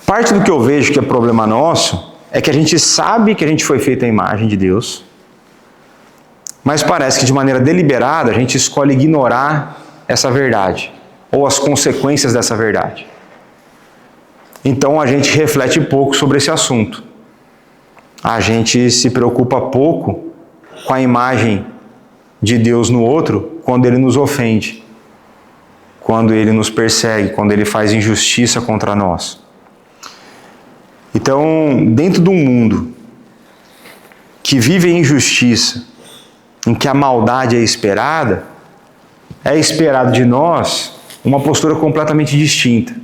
Parte do que eu vejo que é problema nosso é que a gente sabe que a gente foi feito à imagem de Deus, mas parece que de maneira deliberada a gente escolhe ignorar essa verdade, ou as consequências dessa verdade. Então a gente reflete pouco sobre esse assunto. A gente se preocupa pouco com a imagem de Deus no outro quando ele nos ofende, quando ele nos persegue, quando ele faz injustiça contra nós. Então, dentro de um mundo que vive a injustiça, em que a maldade é esperado de nós uma postura completamente distinta.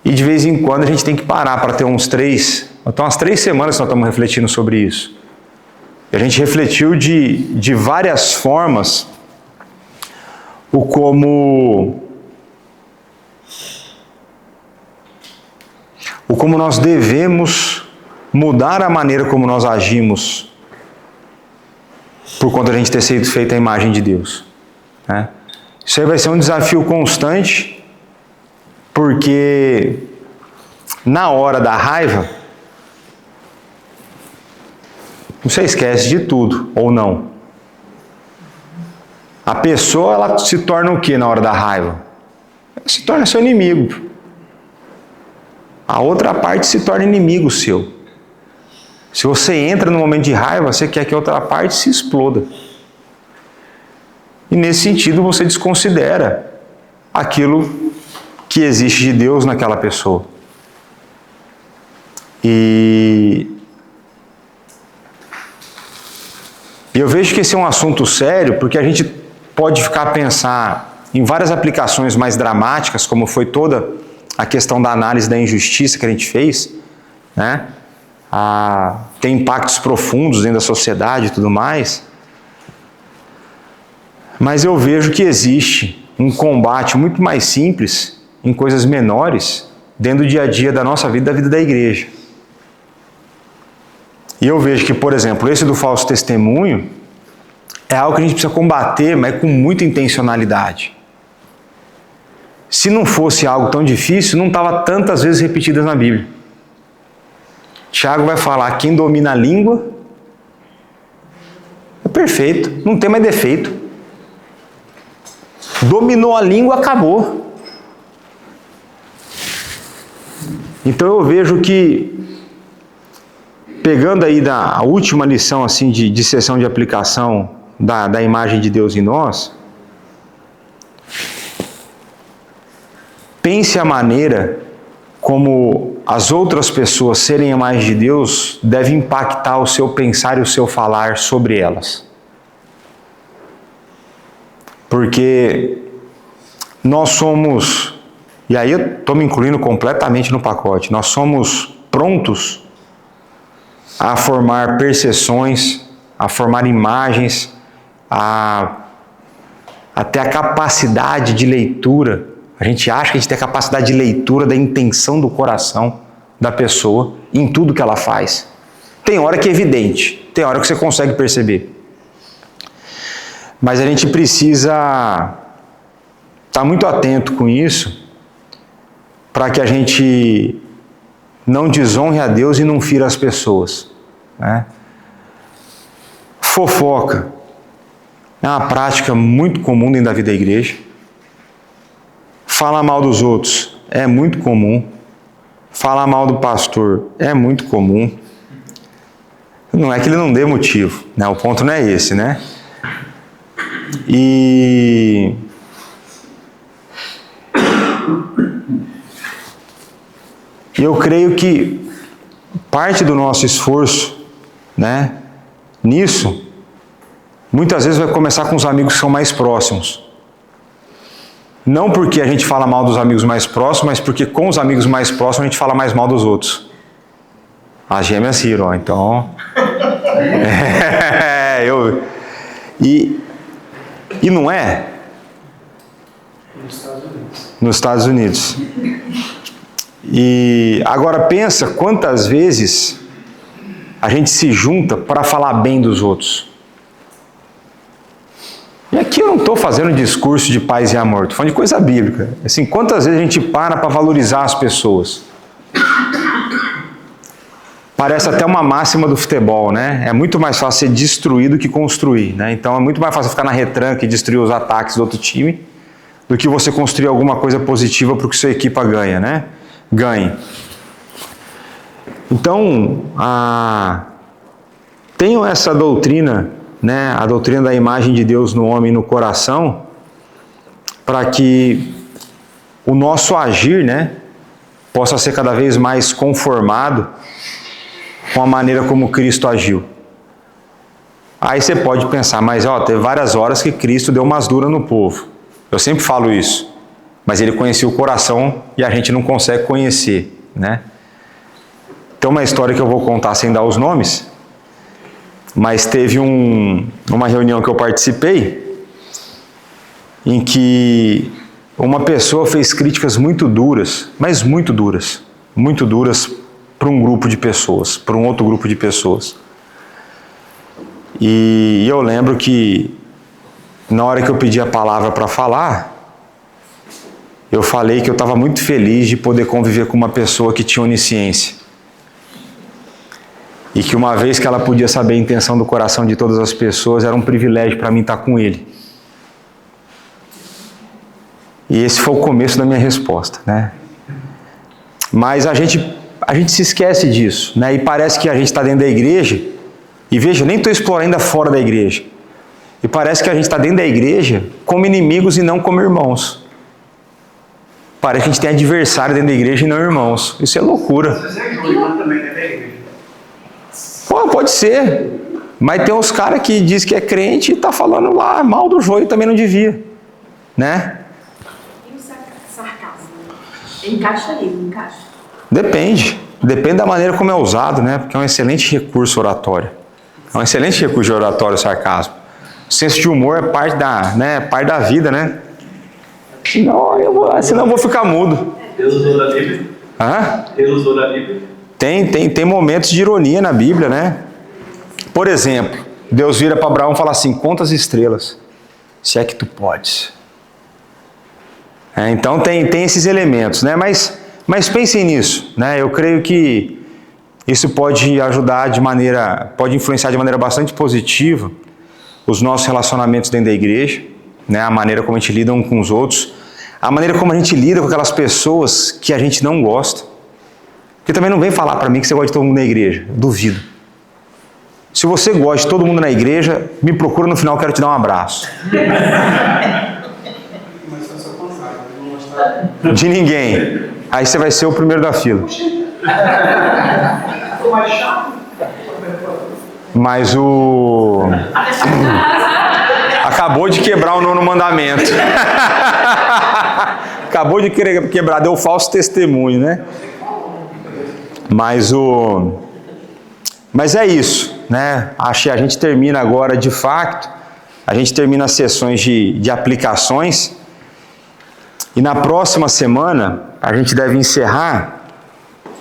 E de vez em quando a gente tem que parar para ter umas 3 semanas que nós estamos refletindo sobre isso. E a gente refletiu de várias formas como nós devemos mudar a maneira como nós agimos por conta de a gente ter sido feito à imagem de Deus, né? Isso aí vai ser um desafio constante, porque na hora da raiva você esquece de tudo, ou não. A pessoa, ela se torna o que na hora da raiva? Ela se torna seu inimigo. A outra parte se torna inimigo seu. Se você entra no momento de raiva, você quer que a outra parte se exploda. E nesse sentido você desconsidera aquilo que existe de Deus naquela pessoa. E eu vejo que esse é um assunto sério, porque a gente pode ficar a pensar em várias aplicações mais dramáticas, como foi toda a questão da análise da injustiça que a gente fez, né? Tem impactos profundos dentro da sociedade e tudo mais. Mas eu vejo que existe um combate muito mais simples, em coisas menores, dentro do dia a dia da nossa vida, da vida da igreja. E eu vejo que, por exemplo, esse do falso testemunho é algo que a gente precisa combater, mas com muita intencionalidade. Se não fosse algo tão difícil, não estava tantas vezes repetidas na Bíblia. Tiago vai falar, quem domina a língua é perfeito, não tem mais defeito. Dominou a língua, acabou. Então eu vejo que, pegando aí a última lição assim, de sessão de aplicação da imagem de Deus em nós, pense a maneira como as outras pessoas serem a imagem de Deus deve impactar o seu pensar e o seu falar sobre elas. Porque nós somos, e aí eu estou me incluindo completamente no pacote, nós somos prontos a formar percepções, a formar imagens, a ter a capacidade de leitura. A gente acha que a gente tem a capacidade de leitura da intenção do coração da pessoa em tudo que ela faz. Tem hora que é evidente, tem hora que você consegue perceber. Mas a gente precisa estar muito atento com isso para que a gente não desonre a Deus e não fira as pessoas, né? Fofoca é uma prática muito comum dentro da vida da igreja. Falar mal dos outros é muito comum. Falar mal do pastor é muito comum. Não é que ele não dê motivo, né? O ponto não é esse, né? E eu creio que parte do nosso esforço, né, nisso, muitas vezes vai começar com os amigos que são mais próximos. Não porque a gente fala mal dos amigos mais próximos, mas porque com os amigos mais próximos a gente fala mais mal dos outros. As gêmeas riram, ó, então... E não é? Nos Estados Unidos. E agora pensa quantas vezes a gente se junta para falar bem dos outros. E aqui eu não estou fazendo discurso de paz e amor, estou falando de coisa bíblica. Assim, quantas vezes a gente para valorizar as pessoas? Parece até uma máxima do futebol, né? É muito mais fácil ser destruir do que construir, né? Então é muito mais fácil ficar na retranca e destruir os ataques do outro time do que você construir alguma coisa positiva para que sua equipa ganhe, né? Ganhe. Então, tenho essa doutrina, né? A doutrina da imagem de Deus no homem e no coração, para que o nosso agir, né, possa ser cada vez mais conformado com a maneira como Cristo agiu. Aí você pode pensar, mas teve várias horas que Cristo deu umas duras no povo. Eu sempre falo isso, mas ele conhecia o coração e a gente não consegue conhecer, né? Tem uma história que eu vou contar sem dar os nomes, mas teve uma reunião que eu participei em que uma pessoa fez críticas muito duras, mas muito duras para um grupo de pessoas, para um outro grupo de pessoas. E eu lembro que na hora que eu pedi a palavra para falar, eu falei que eu estava muito feliz de poder conviver com uma pessoa que tinha onisciência. E que uma vez que ela podia saber a intenção do coração de todas as pessoas, era um privilégio para mim estar com ele. E esse foi o começo da minha resposta, né? Mas a gente se esquece disso, né? E parece que a gente está dentro da igreja, e veja, eu nem estou explorando ainda fora da igreja. E parece que a gente está dentro da igreja como inimigos e não como irmãos. Parece que a gente tem adversário dentro da igreja e não irmãos. Isso é loucura. Pô, pode ser. Mas tem uns caras que diz que é crente e está falando lá mal do joio, também não devia. Né? E o sarcasmo? Encaixa ali, não encaixa? Depende da maneira como é usado, né? Porque é um excelente recurso oratório. É um excelente recurso de oratório o sarcasmo. senso de humor é parte da vida, né? Senão eu vou ficar mudo. Deus usou da Bíblia. Hã? Deus usou da Bíblia. Tem momentos de ironia na Bíblia, né? Por exemplo, Deus vira para Abraão e fala assim: conta as estrelas, se é que tu podes. Então tem esses elementos, né? Mas pensem nisso, né? Eu creio que isso pode pode influenciar de maneira bastante positiva os nossos relacionamentos dentro da igreja, né? A maneira como a gente lida uns com os outros, a maneira como a gente lida com aquelas pessoas que a gente não gosta. Porque também não vem falar para mim que você gosta de todo mundo na igreja, duvido. Se você gosta de todo mundo na igreja, me procura no final, eu quero te dar um abraço. De ninguém. Aí você vai ser o primeiro da fila. Mas acabou de quebrar o 9º mandamento. Acabou de quebrar, deu falso testemunho, né? Mas é isso, né? Acho que a gente termina agora, de fato, a gente termina as sessões de aplicações. E na próxima semana, a gente deve encerrar,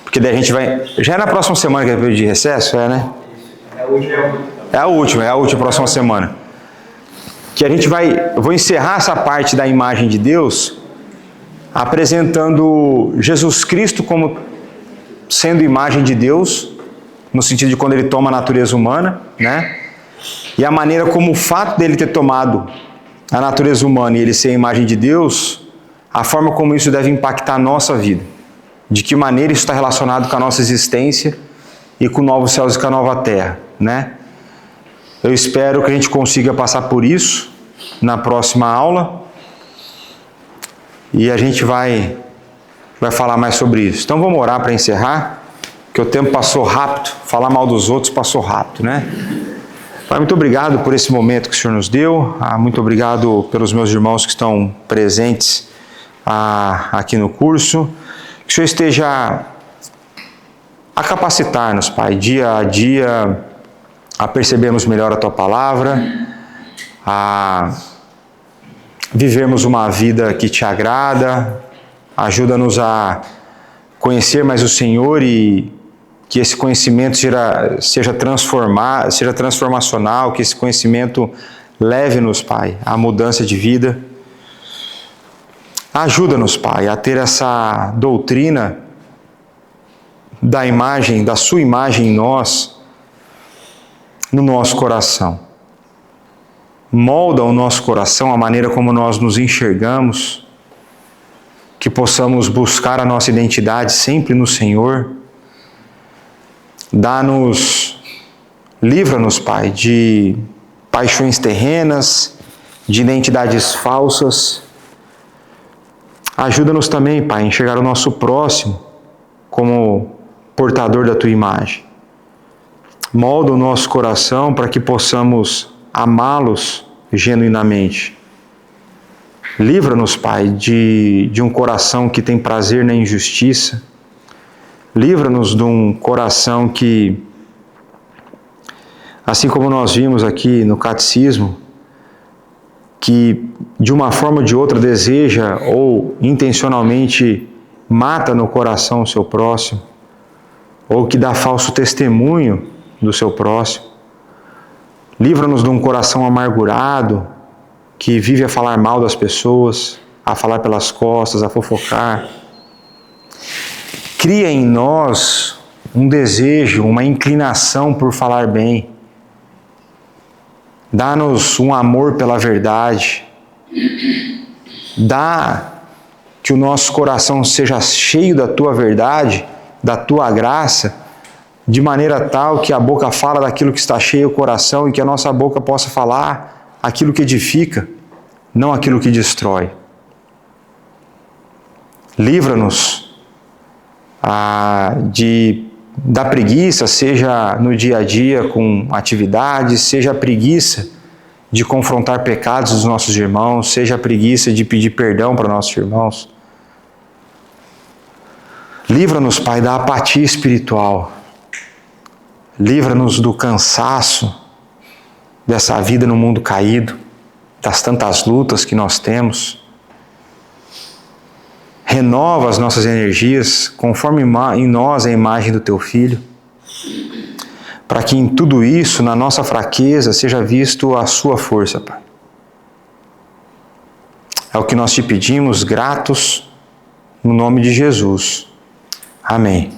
porque daí a gente vai... Já é na próxima semana que é o período de recesso? É, né? É a última próxima semana. Que a gente eu vou encerrar essa parte da imagem de Deus apresentando Jesus Cristo como sendo imagem de Deus, no sentido de quando ele toma a natureza humana, né? E a maneira como o fato dele ter tomado a natureza humana e ele ser a imagem de Deus, a forma como isso deve impactar a nossa vida. De que maneira isso está relacionado com a nossa existência e com novos céus e com a nova terra, né? Eu espero que a gente consiga passar por isso na próxima aula. E a gente vai falar mais sobre isso. Então vamos orar para encerrar, que o tempo passou rápido. Falar mal dos outros passou rápido, né? Pai, muito obrigado por esse momento que o Senhor nos deu. Muito obrigado pelos meus irmãos que estão presentes aqui no curso. Que o Senhor esteja a capacitar-nos, Pai, dia a dia, a percebermos melhor a Tua Palavra, a vivermos uma vida que Te agrada. Ajuda-nos a conhecer mais o Senhor e que esse conhecimento seja transformacional, que esse conhecimento leve-nos, Pai, à mudança de vida. Ajuda-nos, Pai, a ter essa doutrina da Sua imagem em nós, no nosso coração. Molda o nosso coração, a maneira como nós nos enxergamos, que possamos buscar a nossa identidade sempre no Senhor. Livra-nos, Pai, de paixões terrenas, de identidades falsas. Ajuda-nos também, Pai, a enxergar o nosso próximo como portador da Tua imagem. Molda o nosso coração para que possamos amá-los genuinamente. Livra-nos, Pai, de um coração que tem prazer na injustiça. Livra-nos de um coração que, assim como nós vimos aqui no catecismo, que de uma forma ou de outra deseja ou intencionalmente mata no coração o seu próximo, ou que dá falso testemunho do seu próximo. Livra-nos de um coração amargurado, que vive a falar mal das pessoas, a falar pelas costas, a fofocar. Cria em nós um desejo, uma inclinação por falar bem. Dá-nos um amor pela verdade. Dá que o nosso coração seja cheio da Tua verdade, da Tua graça, de maneira tal que a boca fala daquilo que está cheio o coração e que a nossa boca possa falar aquilo que edifica, não aquilo que destrói. Livra-nos da preguiça, seja no dia a dia com atividades, seja a preguiça de confrontar pecados dos nossos irmãos, seja a preguiça de pedir perdão para nossos irmãos. Livra-nos, Pai, da apatia espiritual. Livra-nos do cansaço. dessa vida no mundo caído, das tantas lutas que nós temos. Renova as nossas energias, conforme em nós a imagem do Teu Filho, para que em tudo isso, na nossa fraqueza, seja visto a Sua força, Pai. É o que nós te pedimos, gratos, no nome de Jesus. Amém.